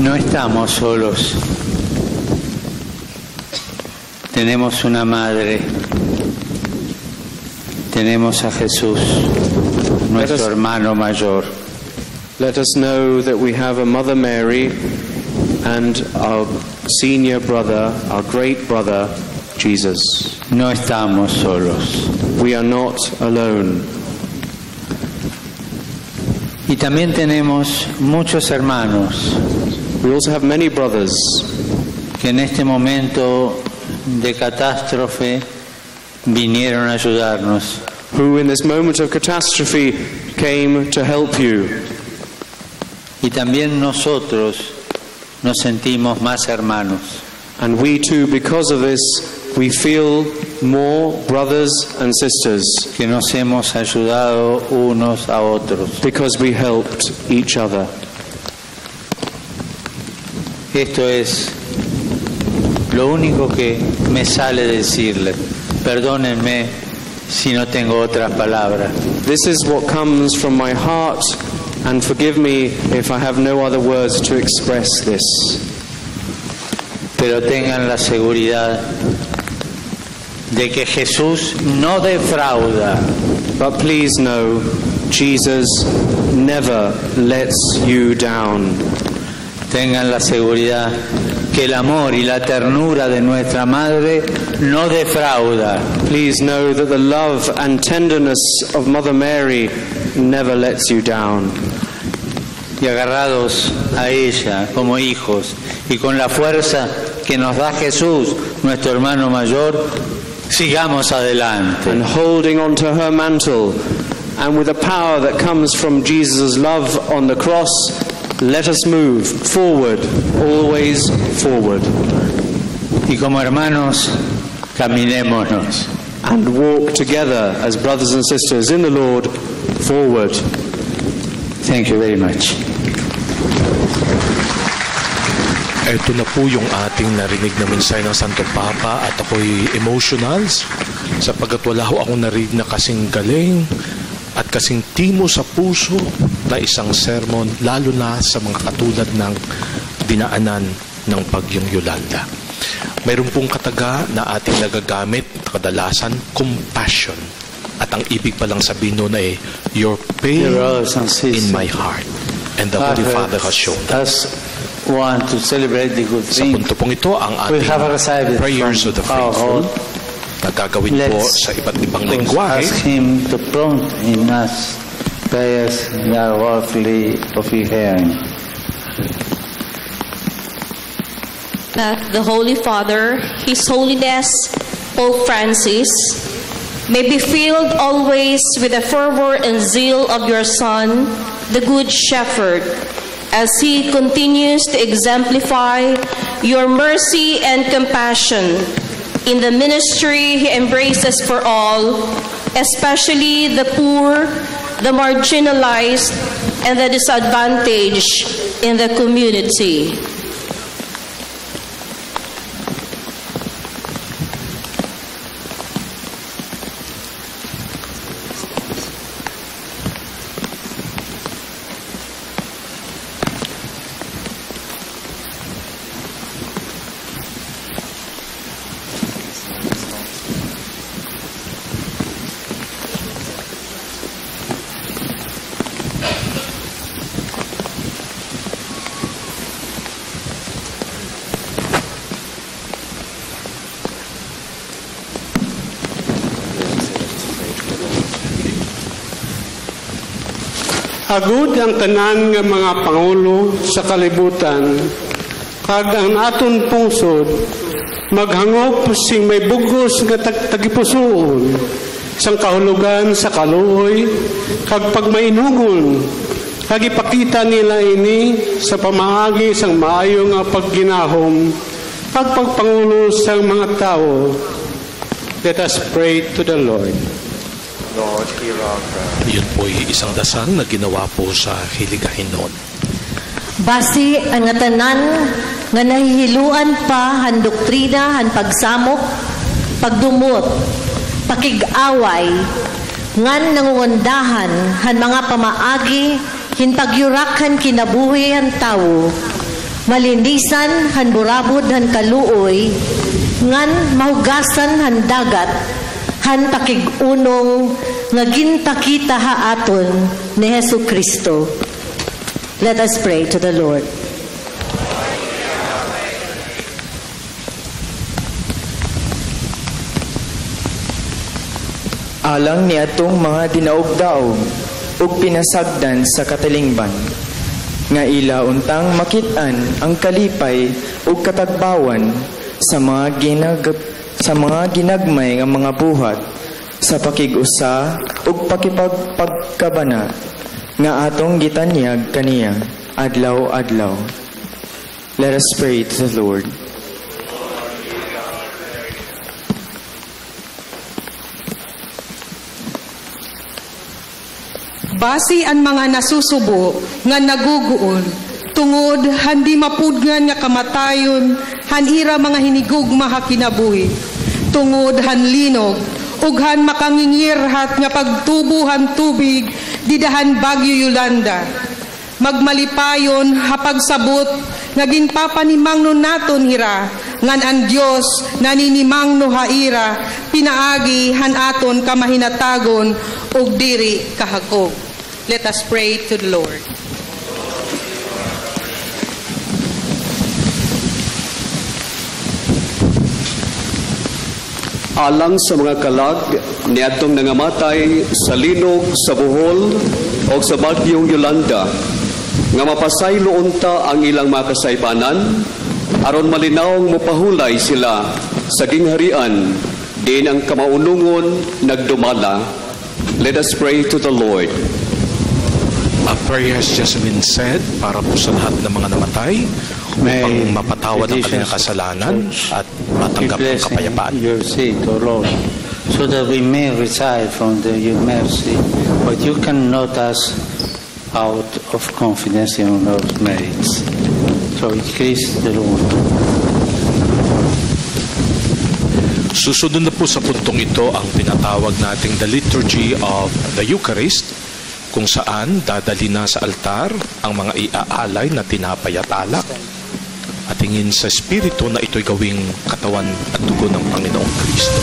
No estamos solos. Tenemos una madre. Tenemos a Jesús, nuestro hermano mayor. Let us know that we have a Mother Mary and our senior brother, our great brother, Jesus. No estamos solos. We are not alone. Y también tenemos muchos hermanos. We also have many brothers que en este momento de catástrofe vinieron a ayudarnos. Who in this moment of catastrophe came to help you. Y también nosotros nos sentimos más hermanos. And we too, because of this, we feel more brothers and sisters. Que nos hemos ayudado unos a otros. Because we helped each other. Esto es lo único que me sale decirle. Perdónenme si no tengo otras palabras. This is what comes from my heart, and forgive me if I have no other words to express this. Pero tengan la seguridad de que Jesús no defrauda. But please know, Jesus never lets you down. Tengan la seguridad que el amor y la ternura de nuestra madre no defrauda. Please know that the love and tenderness of Mother Mary never lets you down. Y agarrados a ella como hijos y con la fuerza que nos da Jesús, nuestro hermano mayor, sigamos adelante. And holding on to her mantle, and with the power that comes from Jesus' love on the cross, let us move forward, always forward. Y como hermanos, caminémonos. And walk together as brothers and sisters in the Lord, forward. Thank you very much. Ito na po yung ating narinig na mensahe ng Santo Papa at ako'y emotional sapagkat wala ho akong narinig na kasing galing at kasing timo sa puso na isang sermon, lalo na sa mga katulad ng dinaanan ng Bagyong Yolanda. Mayroon pong kataga na ating nagagamit, kadalasan, compassion. At ang ibig palang sabihin noon ay, your pain in my heart. And the Holy Father has shown that. Want to celebrate the good thing. Sa punto pong ito, ang ating prayers of the faithful na gagawin po sa iba't ibang lengguwahe. Ask Him to prompt in us prayers that are worthy of hearing. That the Holy Father, His Holiness Pope Francis, may be filled always with the fervor and zeal of your Son, the Good Shepherd, as He continues to exemplify your mercy and compassion in the ministry He embraces for all, especially the poor, the marginalized, and the disadvantaged in the community. Agud ang tanan nga mga pangulo sa kalibutan, kag ang aton pungsod maghangop sing may bugos nga tagipusoon sang kahulugan sa kaluoy kag pagmainugon, kag ipakita nila ini sa pamaagi sang maayo nga pagginahom kag pagpangulo sang mga tao. Let us pray to the Lord. Lord, hear our prayer. Yun po'y isang dasal na ginawa po sa Hiligahin noon. Basi ang tanan nga nahihiluan pa han doktrina, han pagsamok, pagdumot, pakig-away, ngan nangundahan han mga pamaagi, hin pagyurakhan kinabuhi han tawo, malinisan han burabod han kaluoy, ngan mahugasan han dagat, han pakigunong nga ginpakita haaton ni Hesu Kristo. Let us pray to the Lord. Alang ni atong mga dinaog-daog ug pinasagdan sa katilingban, nga ila untang makitaan ang kalipay ug katagbawan sa mga ginagmay nga mga buhat sa pakig-usa ug pakipagpagkabana nga atong gitanyag kaniya adlaw-adlaw. Let us pray to the Lord. Basi ang mga nasusubo nga naguguon, tungod handi mapudngan nga kamatayon, hanira mga hinigugma ha kinabuhi, tungod han linog, ug han makangingirhat nga pagtubuhan tubig, didahan Bagyo Yolanda. Magmalipayon hapagsabot, naging papanimangno naton hira, ngan ang Dios naninimangno haira, pinaagi han aton kamahinatagon, ug diri kahagkog. Let us pray to the Lord. Alang sa mga kalag niadtong nangamatay sa linog sa Bohol o sa Bagyong Yolanda, nga mapasaylo unta ang ilang mga kasaybanan, aron malinawng mopahulay sila sa gingharian, din ang kamaunungon nagdumala. Let us pray to the Lord. A prayer has just been said para po sa lahat ng mga namatay upang mapatawad ang kanilang kasalanan at matanggap ang kapayapaan. Your seat, O Lord, so that we may receive from your mercy what you cannot us out of confidence in our merits. So in Christ the Lord. Susunod na po sa puntong ito ang tinatawag nating the Liturgy of the Eucharist, kung saan dadali na sa altar ang mga iaalay na tinapay at alak at tingin sa Espiritu na ito'y gawing katawan at dugo ng Panginoong Kristo.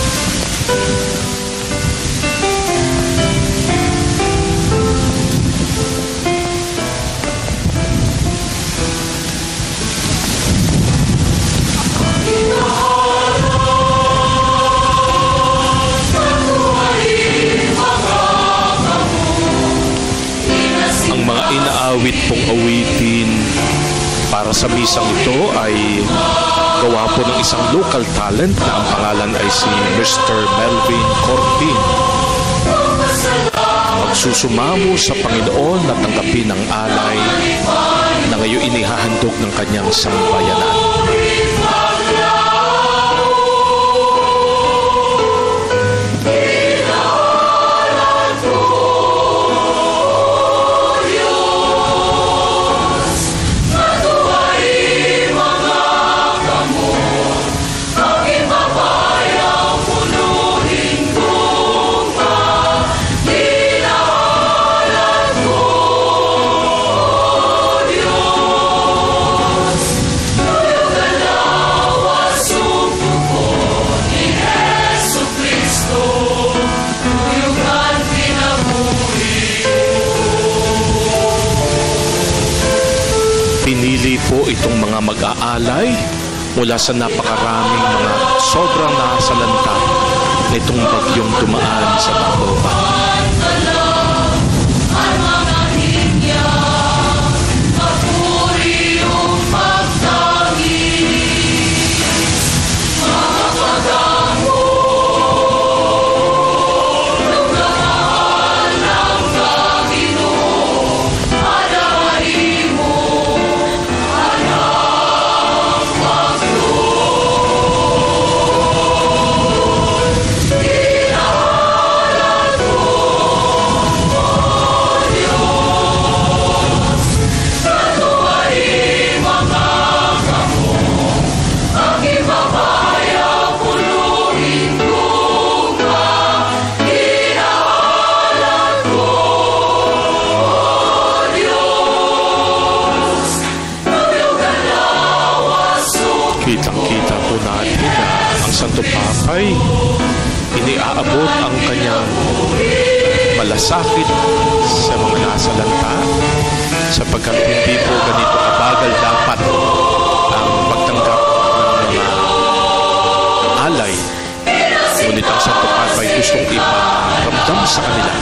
Inaawit pong awitin para sa misang ito ay gawa po ng isang local talent na ang pangalan ay si Mr. Melvin Cortin. Magsusumamo sa Panginoon na tanggapin ang alay na ngayon inihahandog ng kanyang sambayanan. Pinili po itong mga mag-aalay mula sa napakaraming mga sobrang nakasalanta nitong bagyong dumaan sa Tacloban. malasakit sa mga nasalanta, sapagkat hindi po ganito kabagal dapat ang pagtanggap ng mga alay. Ngunit ang Santo Papa ay gustong iparamdam sa kanila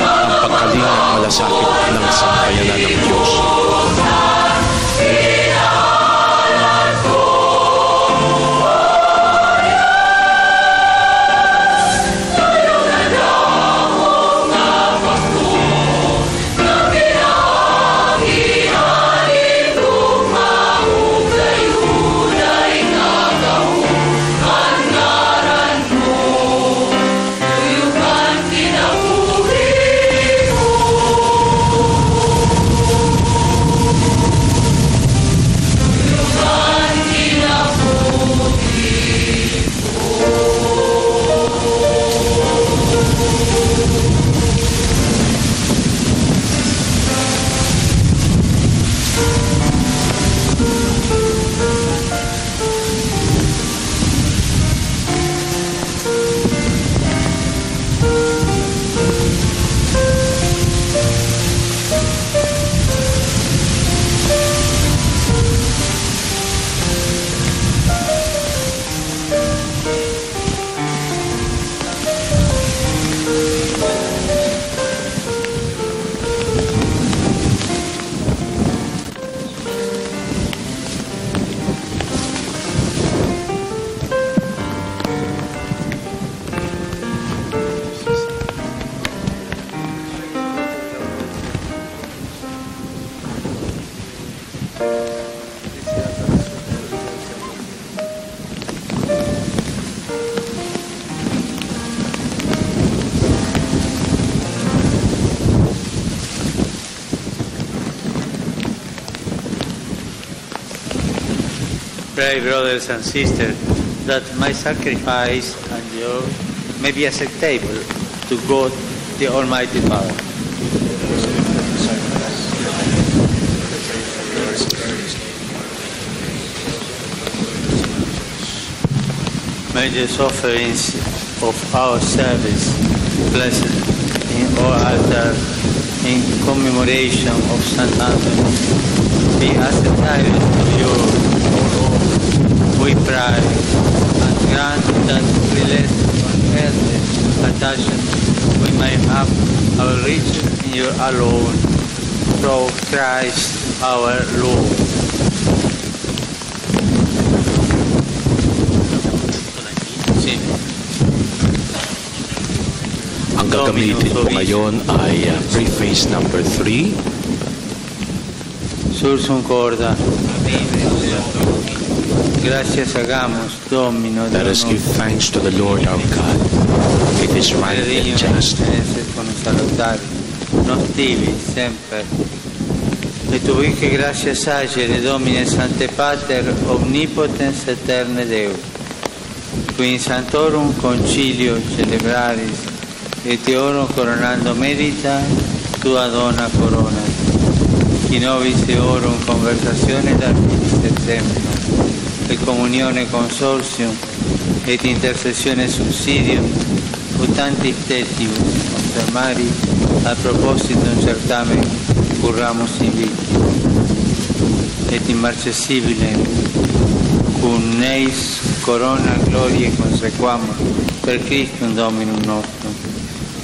ang pagkalinga at malasakit ng sambayanan ng Diyos. Pray, brothers and sisters, that my sacrifice and yours may be acceptable to God, the Almighty Father. May these offerings of our service, blessed in our altar in commemoration of Saint Anthony, be acceptable to you, O Lord, we pray, and grant that blessed on earth attachment we may have our riches in you alone, through Christ our Lord. Ang gagamitin po ngayon ay preface number 3. Sursum corda. Gracias hagamos, Domino. Let us give thanks to the Lord our God. It is right and just. Con salutare, nos tibi sempre. Et ubique gracias agere, Domine Sancte Pater, omnipotens eterne Deus. Qui in Santorum concilio celebraris, et oro coronando merita, tua dona corona. Qui nobis eorum conversazione d'artis et templo, e comunione consortium, et intercessione subsidium, utanti tetibus, obsermari, a proposito certamen, curramus inviti. Et immarcessibilem, cum neis corona gloriae consequamus, per Christum Dominum nostrum,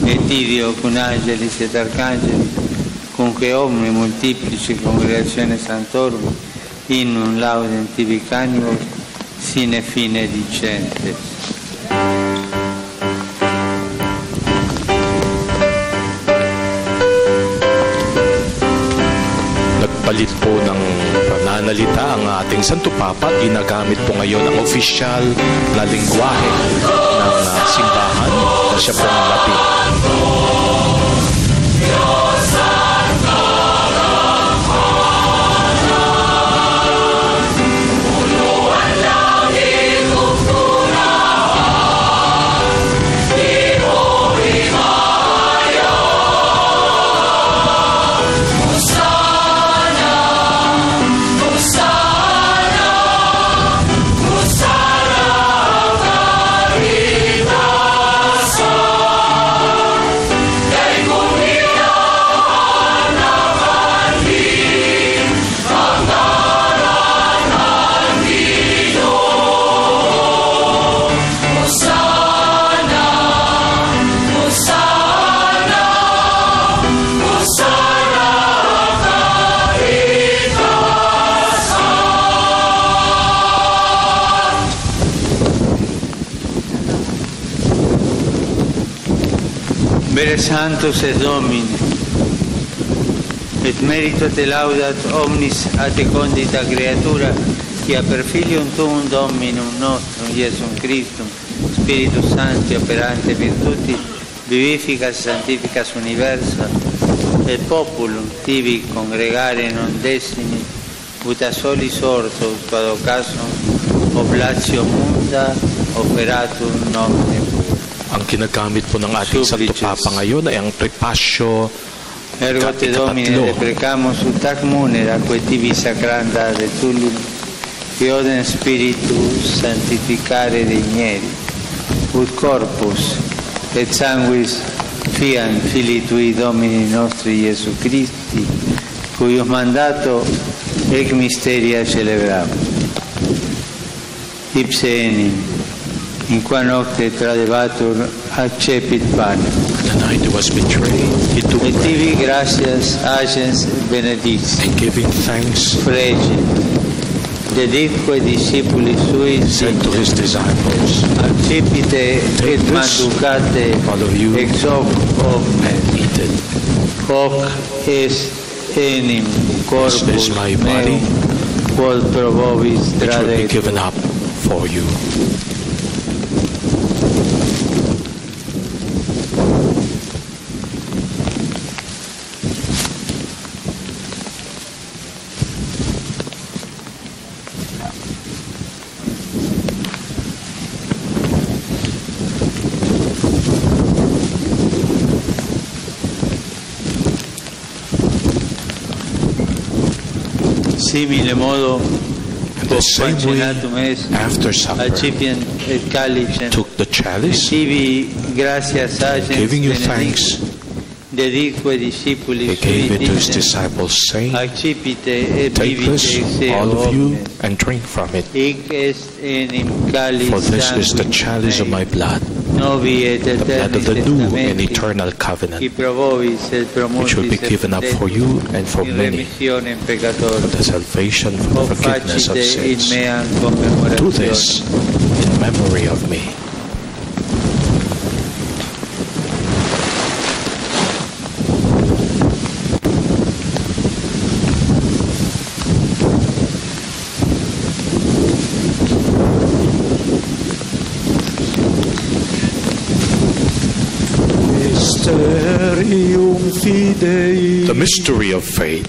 et ideo cum angelis et arcangelis, cumque omne multiplici congregazione Santorum, innum laudem tibi canibus, sine fine dicentes. Nagpalit po ng pananalita ang ating Santo Papa. Ginagamit po ngayon ang opisyal na lingwahe ng simbahan na siya pong Latin. Pere Sanctus et Domine, et merito te laudat omnis ate condita creatura, quia per Filium Tuum Dominum nostrum, Iesum Christum, Spiritus Sancti, operante virtuti, vivificas et sanctificas universa, et populum tibi congregare non desini, ut a solis ortus quad occasum oblatio munda operatum nomine. Ang ginagamit po ng ating Santo Papa ngayon ay ang Prepasio Ergo te Domine deprecamus ut ac munera quae tibi sacranda de tullum Fiodem Spiritus sanctificare digneri ut corpus et sanguis fiant Filii Tui Domini nostri Iesu Christi, cuius mandato ec mysteria celebramus. Ipse enim, in qua nocte tradebatur, accepit panem. The night he was betrayed, he took et tibi gratias agens benedictis. And giving thanks, fregi, dedicque discipuli sui, said to his disciples, accipite et manducate ex hoc omnes, and eat it. Hoc est enim corpus This is my body, quod pro vobis which will be tradet. given up for you. Simile modo, The same way, after supper, took the chalice, giving you thanks, he gave it to his disciples, saying, take this, all of you, and drink from it. For this is the chalice of my blood, the blood of the new and eternal covenant, which will be given up for you and for many, for the salvation, for the forgiveness of sins. Do this in memory of me. The mystery of faith.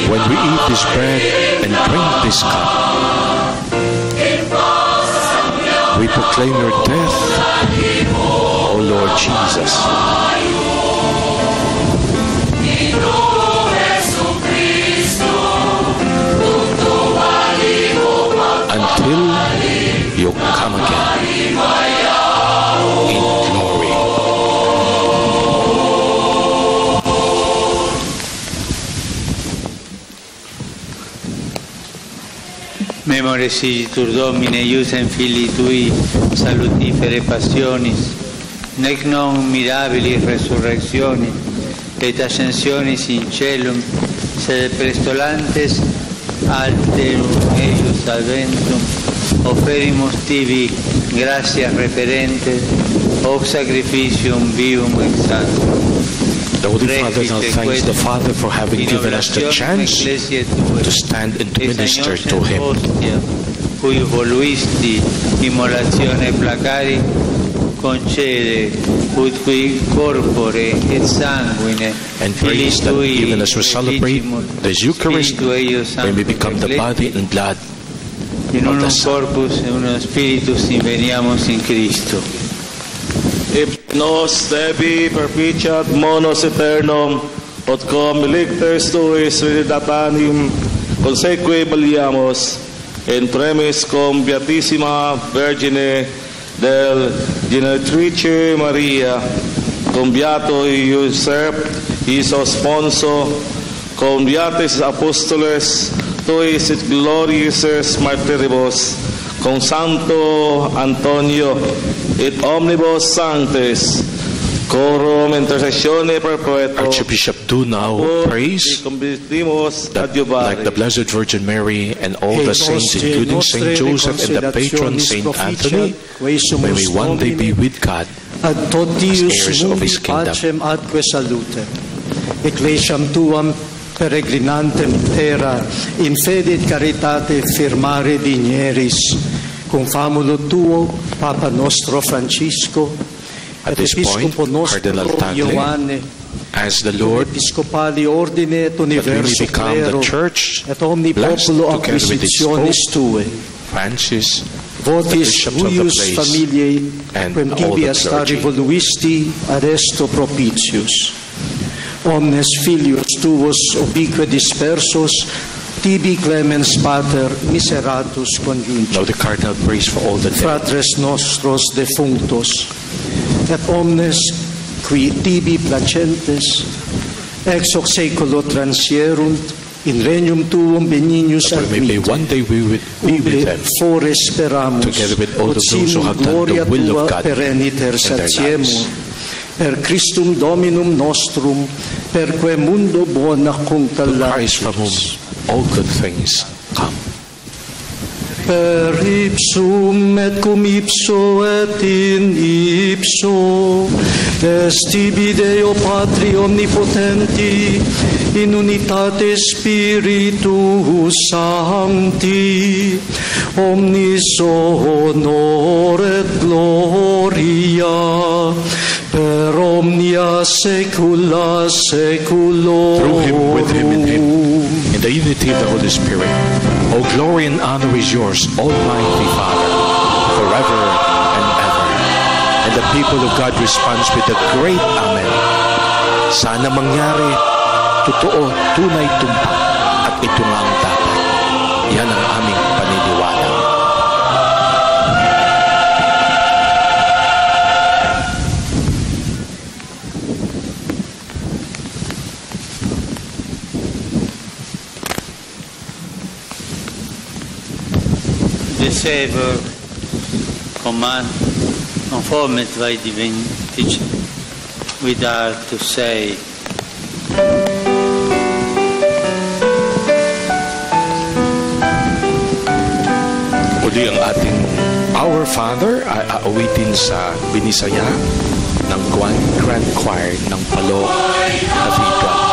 When we eat this bread and drink this cup, we proclaim your death, O Lord Jesus. Until you come again in glory. Memores igitur Domine iusem Filii Tui salutifere passionis, nec non mirabilis resurrectionis et ascensionis in celum, sed prestolantes alterum eius salventum, oferimus tibi gratias referentes, hoc sacrificium vivum et sanctum. The Holy Father now thanks the Father for having given us the chance to stand and to minister to Him. Cui voluisti immolatione placari, concede ut qui corpore et sanguine, and praise that even as we celebrate the Eucharist, when we become the body and blood in of unum the Son. corpus et unum spiritus inveniamus in Christo. If nos debi perficiat monos eternum, ut cum elictors tuis redatanim, conseque valiamos, in premis cum Beatissima Vergine del Genetrice Maria, cum Beato Iusep, Iso Sponso, cum Beatis Apostoles, tuis et gloriosus martyribus, cum Santo Antonio, et omnibus sanctes, Corum intercessione perpetuo. Archbishop do now prays that, like the Blessed Virgin Mary and all the saints, including Saint Joseph and the patron Saint Anthony, may we one day be with God as heirs of His kingdom. Ecclesiam tuam peregrinantem terra in fede et caritate firmare digneris cum famulo tuo Papa nostro Francisco. At this point, Cardinal Tagle asked the Lord that we may become the church blessed together with its Pope, Francis, the bishops of the place, and all the clergy. Omnes filius tuos ubique dispersos, tibi clemens pater miseratus conjuntos. Now the Cardinal prays for all the dead. Fratres nostros defunctos, et omnes qui tibi placentes, ex hoc saeculo transierunt, in regnum tuum benignus admitted. One day we will be with them, together with all of those who have done the will of God in their lives. Per Christum Dominum nostrum, perque mundo bona the Christ from whom all good things come. Per ipsum et cum ipso et in ipso est tibi Deo Patri omnipotenti in unitate Spiritus Sancti omnis honor et gloria per omnia saecula saeculorum. Through Him, with Him, in Him, in the unity of the Holy Spirit, all glory and honor is yours, Almighty Father, forever and ever. And the people of God responds with a great Amen. Sana mangyari, totoo, tunay, tumpak, at ito nga ang dapat. Yan ang aming paniniwala. The Savior command, conform et thy divine teaching, we dare to say, Uli ang ating Our Father ay aawitin sa Binisaya ng Grand Choir ng Palo Cathedral.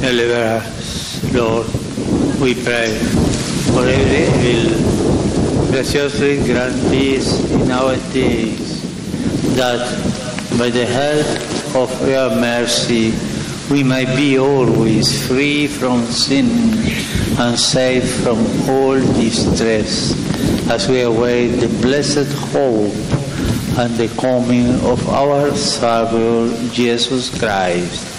Deliver us, Lord, we pray. For every will, graciously grant peace in our days, that by the help of your mercy we may be always free from sin and safe from all distress, as we await the blessed hope and the coming of our Savior Jesus Christ.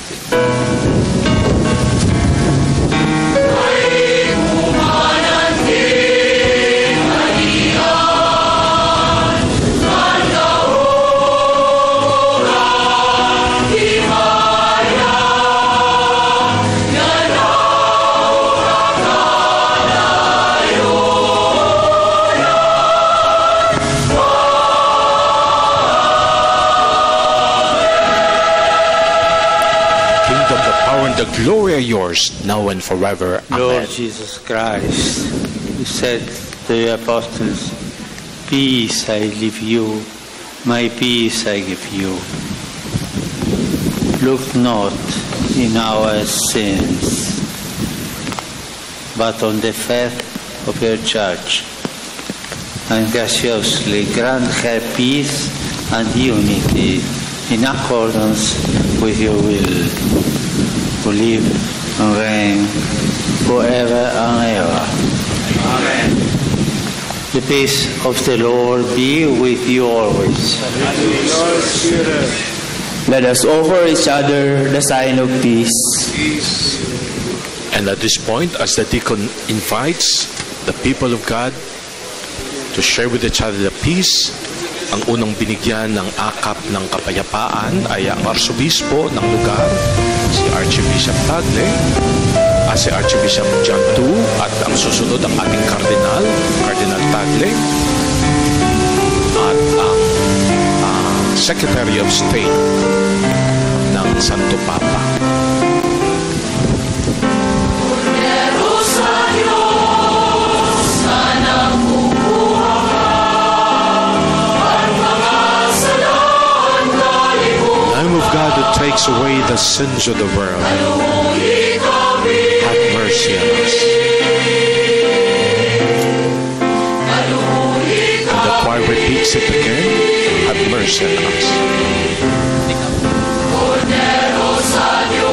the glory are yours, now and forever. Amen. Lord Jesus Christ, you said to the apostles, peace I leave you, my peace I give you. Look not in our sins, but on the faith of your church, and graciously grant her peace and unity in accordance with your will, who live and reign forever and ever. Amen. The peace of the Lord be with you always. Let us offer each other the sign of peace. And at this point, as the deacon invites the people of God to share with each other the peace, ang unang binigyan ng akap ng kapayapaan ay ang arsobispo ng lugar, si Archbishop Tagle, si Archbishop John II, at ang susunod ang ating Cardinal Tagle, at ang Secretary of State ng Santo Papa. God who takes away the sins of the world, have mercy on us. And the choir repeats it again, have mercy on us.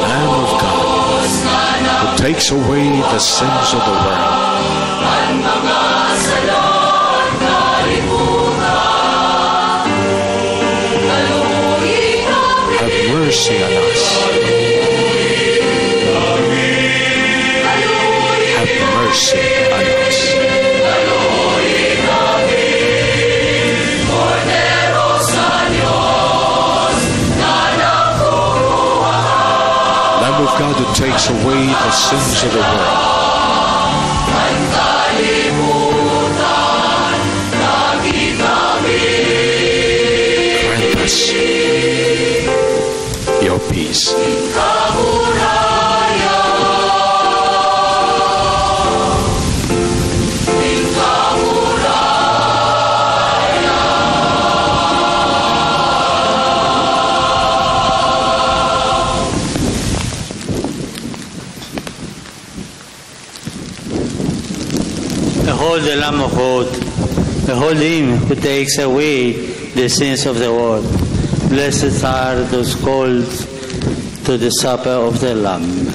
Lamb of God who takes away the sins of the world, mercy on us. Have mercy on us. Lamb of God who takes away the sins of the world, grant us your peace. Behold the Lamb of God, behold him who takes away the sins of the world. Blessed are those called to the supper of the Lamb.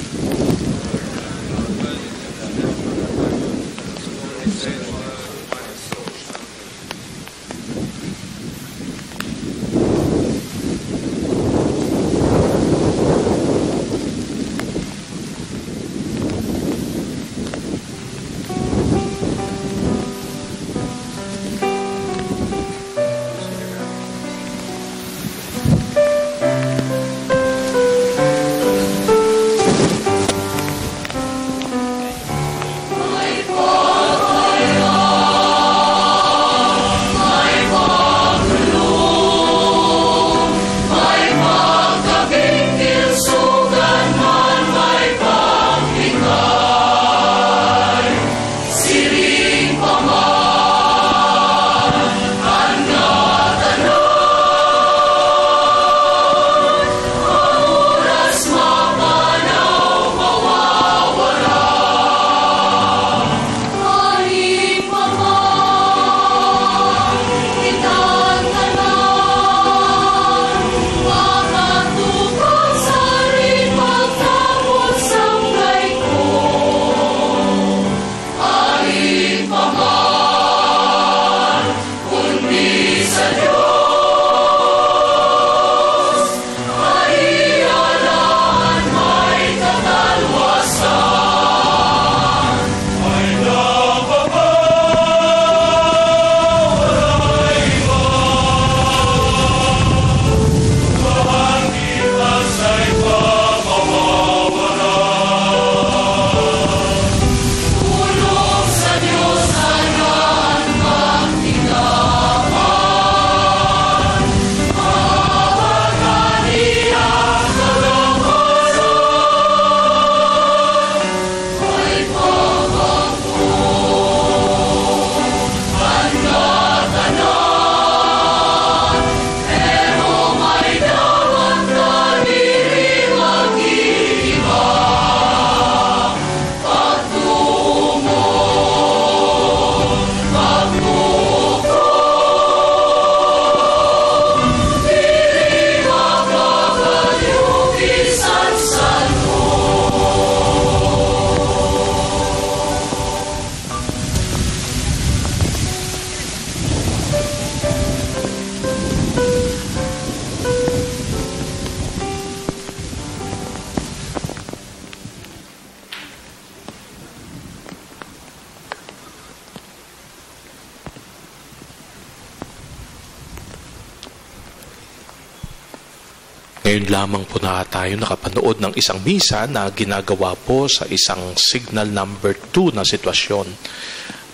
Ngayon lamang po na tayo nakapanood ng isang misa na ginagawa po sa isang signal number 2 na sitwasyon.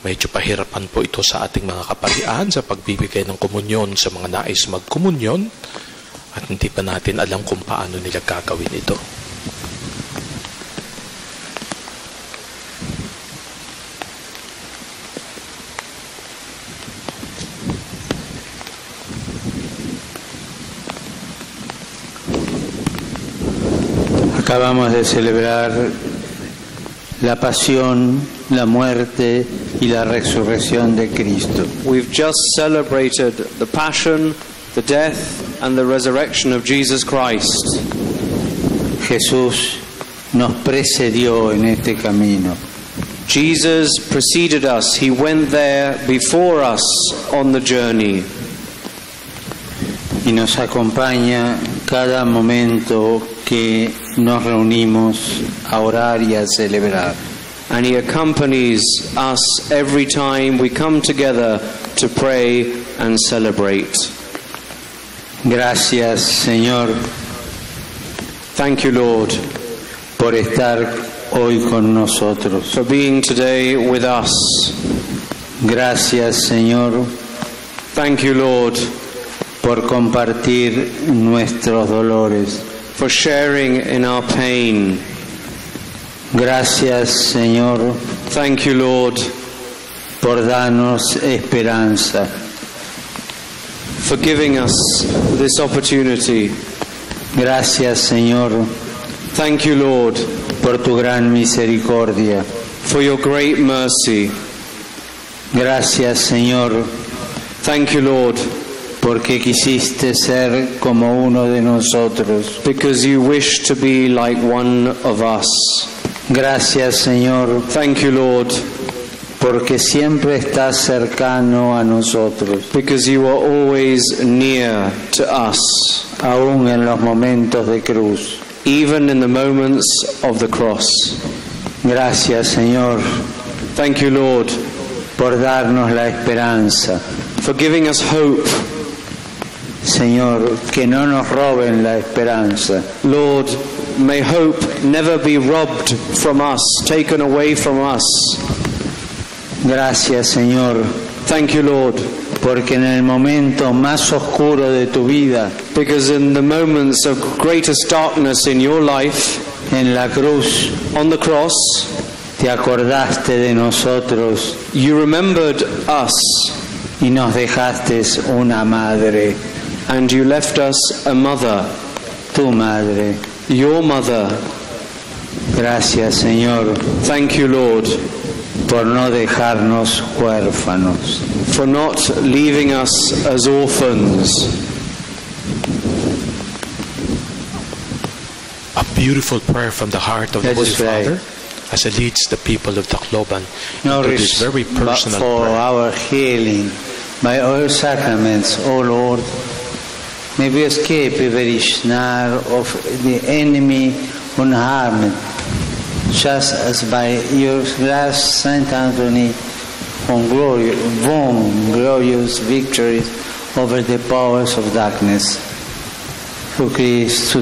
Medyo pahirapan po ito sa ating mga kaparian sa pagbibigay ng komunyon sa mga nais magkomunyon at hindi pa natin alam kung paano nila gagawin ito. Acabamos de celebrar la pasión, la muerte y la resurrección de Cristo. We've just celebrated the passion, the death, and the resurrection of Jesus Christ. Jesús nos precedió en este camino. Jesus preceded us. He went there before us on the journey. Y nos acompaña cada momento que nos reunimos a orar y a celebrar. And He accompanies us every time we come together to pray and celebrate. Gracias, Señor. Thank you, Lord, por estar hoy con nosotros. for being today with us. Gracias, Señor, Thank you, Lord, por compartir nuestros dolores. for sharing in our pain. Gracias, Señor, Thank you, Lord, por darnos esperanza. for giving us this opportunity. Gracias, Señor, Thank you, Lord, por tu gran misericordia. for your great mercy. Gracias, Señor, Thank you, Lord, porque quisiste ser como uno de nosotros. because you wish to be like one of us. Gracias, Señor, Thank you, Lord, porque siempre estás cercano a nosotros, because you are always near to us, aún en los momentos de cruz. even in the moments of the cross. Gracias, Señor, Thank you, Lord, por darnos la esperanza. for giving us hope. Señor, que no nos roben la esperanza. Lord, may hope never be robbed from us, taken away from us. Gracias, Señor, Thank you, Lord, porque en el momento más oscuro de tu vida, because in the moments of greatest darkness in your life, en la cruz, on the cross, te acordaste de nosotros you remembered us y nos dejaste una madre, and you left us a mother, tu madre. your mother. Gracias, Señor, Thank you, Lord, por no dejarnos huérfanos. for not leaving us as orphans. A beautiful prayer from the heart of the Let Holy us pray. Father as it leads the people of Tacloban No into this very but personal for prayer. our healing by all sacraments, O Lord, may we escape every snare of the enemy unharmed, just as by your last Saint Anthony won glorious victories over the powers of darkness. Through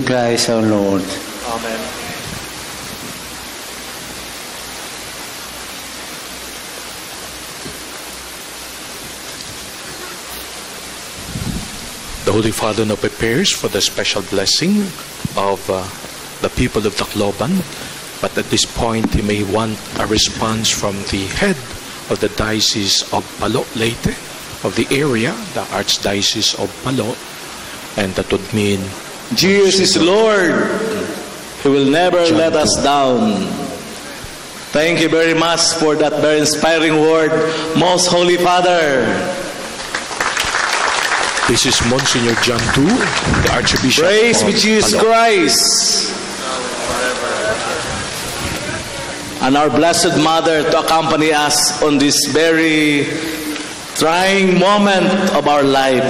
Christ our Lord. Amen. The Holy Father now prepares for the special blessing of the people of Tacloban. But at this point, he may want a response from the head of the Diocese of Palo Leyte, of the area, the Archdiocese of Palo. And that would mean Jesus is Lord. He will never let us down. Thank you very much for that very inspiring word, Most Holy Father. this is Monsignor John II, the Archbishop Praise of be Jesus Palo. Christ. And our Blessed Mother to accompany us on this very trying moment of our life.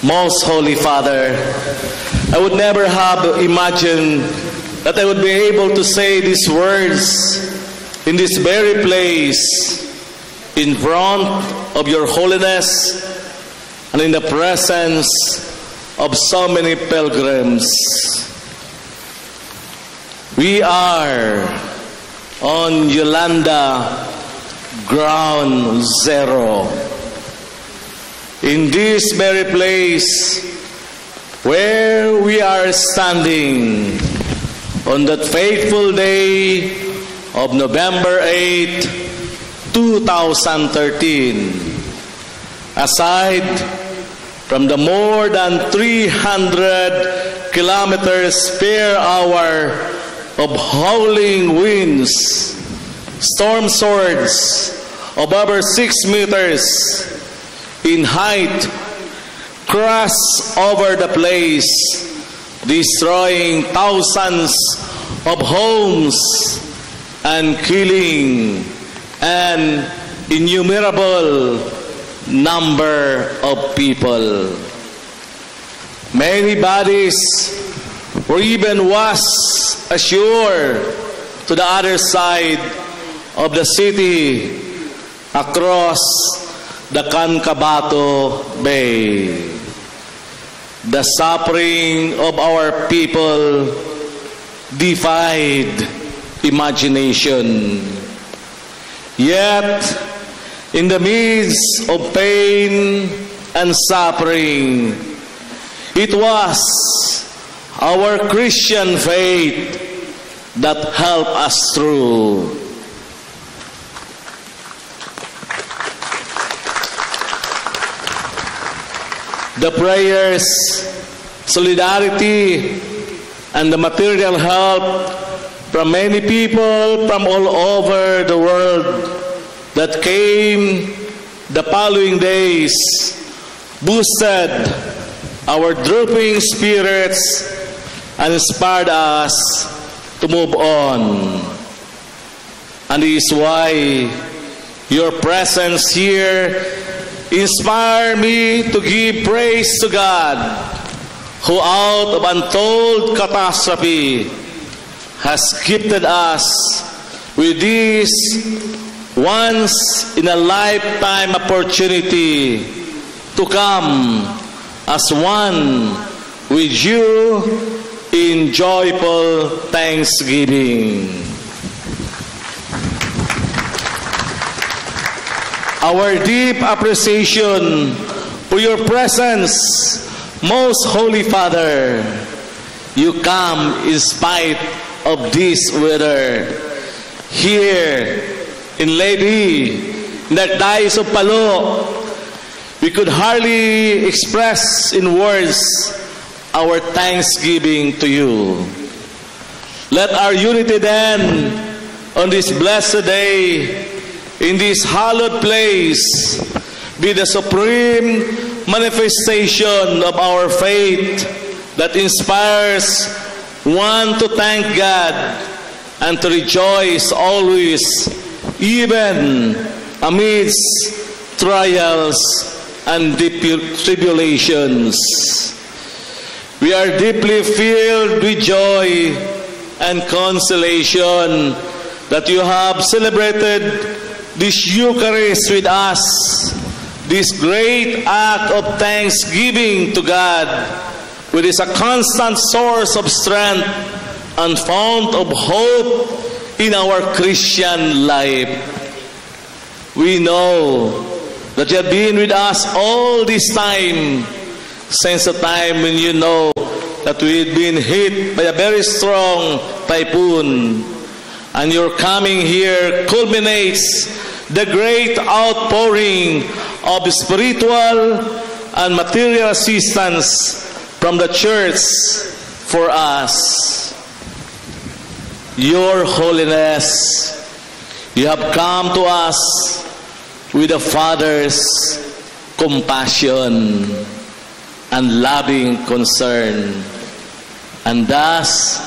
Most Holy Father, I would never have imagined that I would be able to say these words in this very place, in front of your holiness and in the presence of so many pilgrims. We are on Yolanda ground zero. In this very place where we are standing on that fateful day of November 8, 2013, aside from the more than 300 kilometers per hour of howling winds, storm surges of over 6 meters in height crash over the place, destroying thousands of homes and killing an innumerable number of people. Many bodies were even washed ashore to the other side of the city across the Cancabato Bay. The suffering of our people defied imagination. Yet, in the midst of pain and suffering, it was our Christian faith that helped us through. The prayers, solidarity, and the material help from many people from all over the world that came the following days boosted our drooping spirits and inspired us to move on. And it is why your presence here inspire me to give praise to God, who out of untold catastrophe has gifted us with this once-in-a-lifetime opportunity to come as one with you in joyful thanksgiving. Our deep appreciation for your presence, Most Holy Father. You come in spite of this weather. Here in Leyte, in the Diocese of Palo, we could hardly express in words our thanksgiving to you. Let our unity then on this blessed day, in this hallowed place, be the supreme manifestation of our faith that inspires one to thank God and to rejoice always, even amidst trials and tribulations. We are deeply filled with joy and consolation that you have celebrated this Eucharist with us, this great act of thanksgiving to God, which is a constant source of strength and fount of hope in our Christian life. We know that you have been with us all this time, since the time when you know that we had been hit by a very strong typhoon, and your coming here culminates the great outpouring of spiritual and material assistance from the Church for us. Your Holiness, you have come to us with the Father's compassion and loving concern, and thus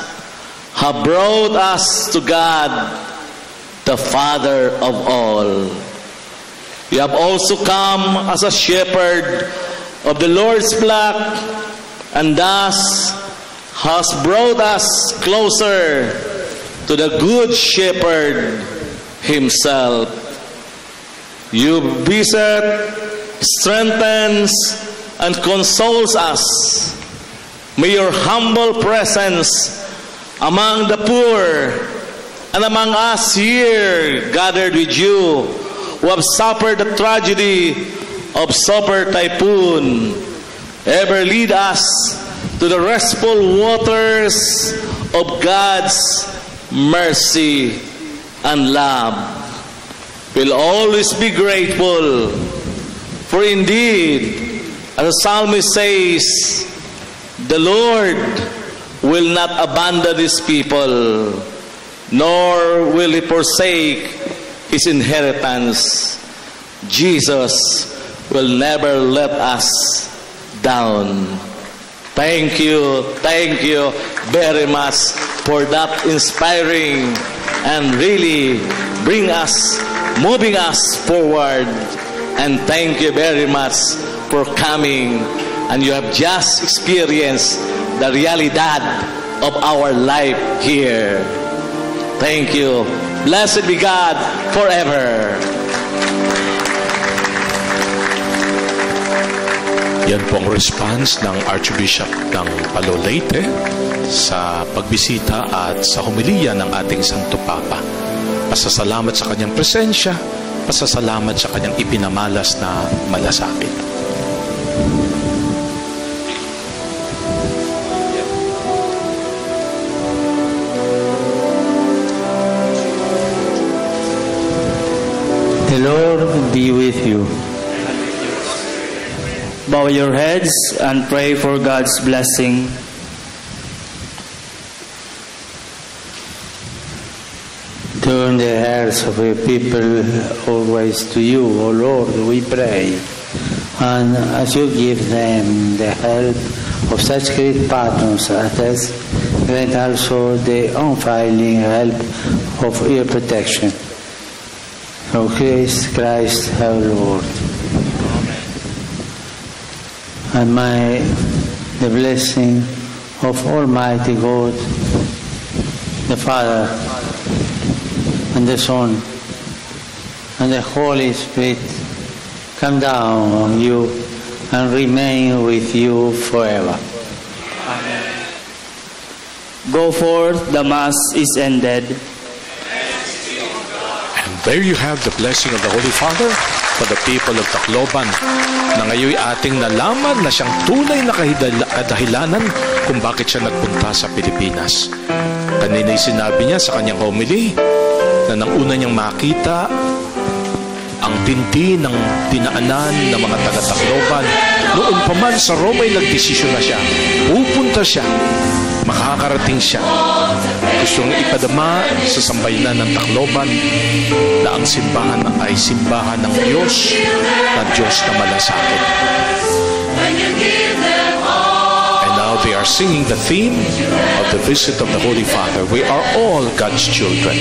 have brought us to God, the Father of all. You have also come as a shepherd of the Lord's flock, and thus has brought us closer to the Good Shepherd himself. You visit, strengthens, and consoles us May your humble presence among the poor and among us here gathered with you who have suffered the tragedy of Super Typhoon ever lead us to the restful waters of God's mercy and love. We'll always be grateful, for indeed, as the psalmist says, the Lord will not abandon His people, nor will He forsake His inheritance. Jesus will never let us down. Thank you very much for that inspiring and really moving us forward. And thank you very much for coming, and you have just experienced the realidad of our life here. Thank you. Blessed be God forever. Yan po ang response ng Archbishop ng Palo Leyte sa pagbisita at sa homilya ng ating Santo Papa. Pasasalamat sa kanyang presensya, pasasalamat sa kanyang ipinamalas na malasakit. The Lord be with you. Bow your heads and pray for God's blessing. Turn the hearts of your people always to you, O Lord, we pray. And as you give them the help of such great patrons as us, grant also the unfailing help of your protection. Through Christ our Lord. And may the blessing of Almighty God, the Father, and the Son, and the Holy Spirit come down on you and remain with you forever. Amen. Go forth, the Mass is ended. And there you have the blessing of the Holy Father for the people of Tacloban, na ngayon ating nalaman na siyang tunay na kadahilanan kung bakit siya nagpunta sa Pilipinas. Kanina'y sinabi niya sa kanyang homily na nang una niyang makita ang tinti ng dinaanan ng mga taga-Tacloban, noon pa man sa Roma ay nagdesisyon na siya. Pupunta siya, makakarating siya. Gusto niyang ipadama sa sambayanan ng Tacloban na ang simbahan ay simbahan ng Diyos, na Diyos na malasakit. And now they are singing the theme of the visit of the Holy Father. We are all God's children.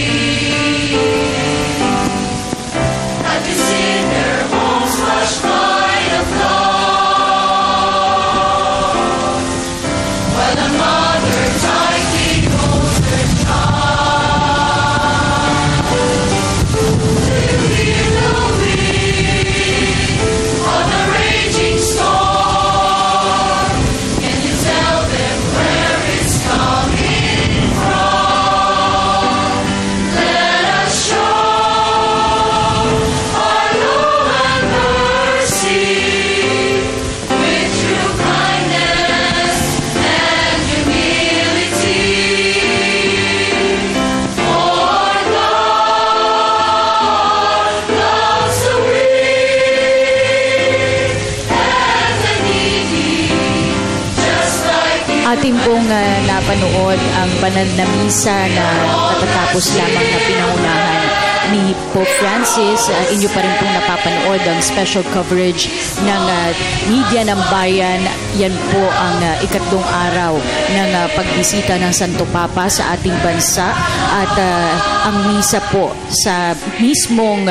Ating pong napanood ang banal na misa na katatapos lamang na pinangunahan ni Pope Francis. Inyo pa rin pong napapanood ang special coverage ng Media ng Bayan. Yan po ang ikatlong araw ng pagbisita ng Santo Papa sa ating bansa, at ang misa po sa mismong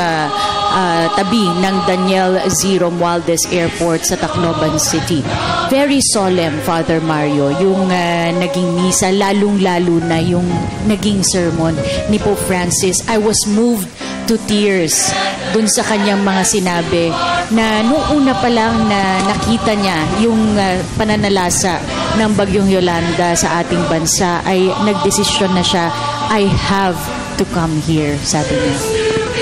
tabi ng Daniel Z. Romualdez Airport sa Tacloban City. Very solemn, Father Mario, yung naging misa, lalong-lalo na yung naging sermon ni Pope Francis. I was moved to tears dun sa kanyang mga sinabi na nung una pa lang na nakita niya yung pananalasa ng Bagyong Yolanda sa ating bansa ay nagdesisyon na siya, I have to come here, sabi niya.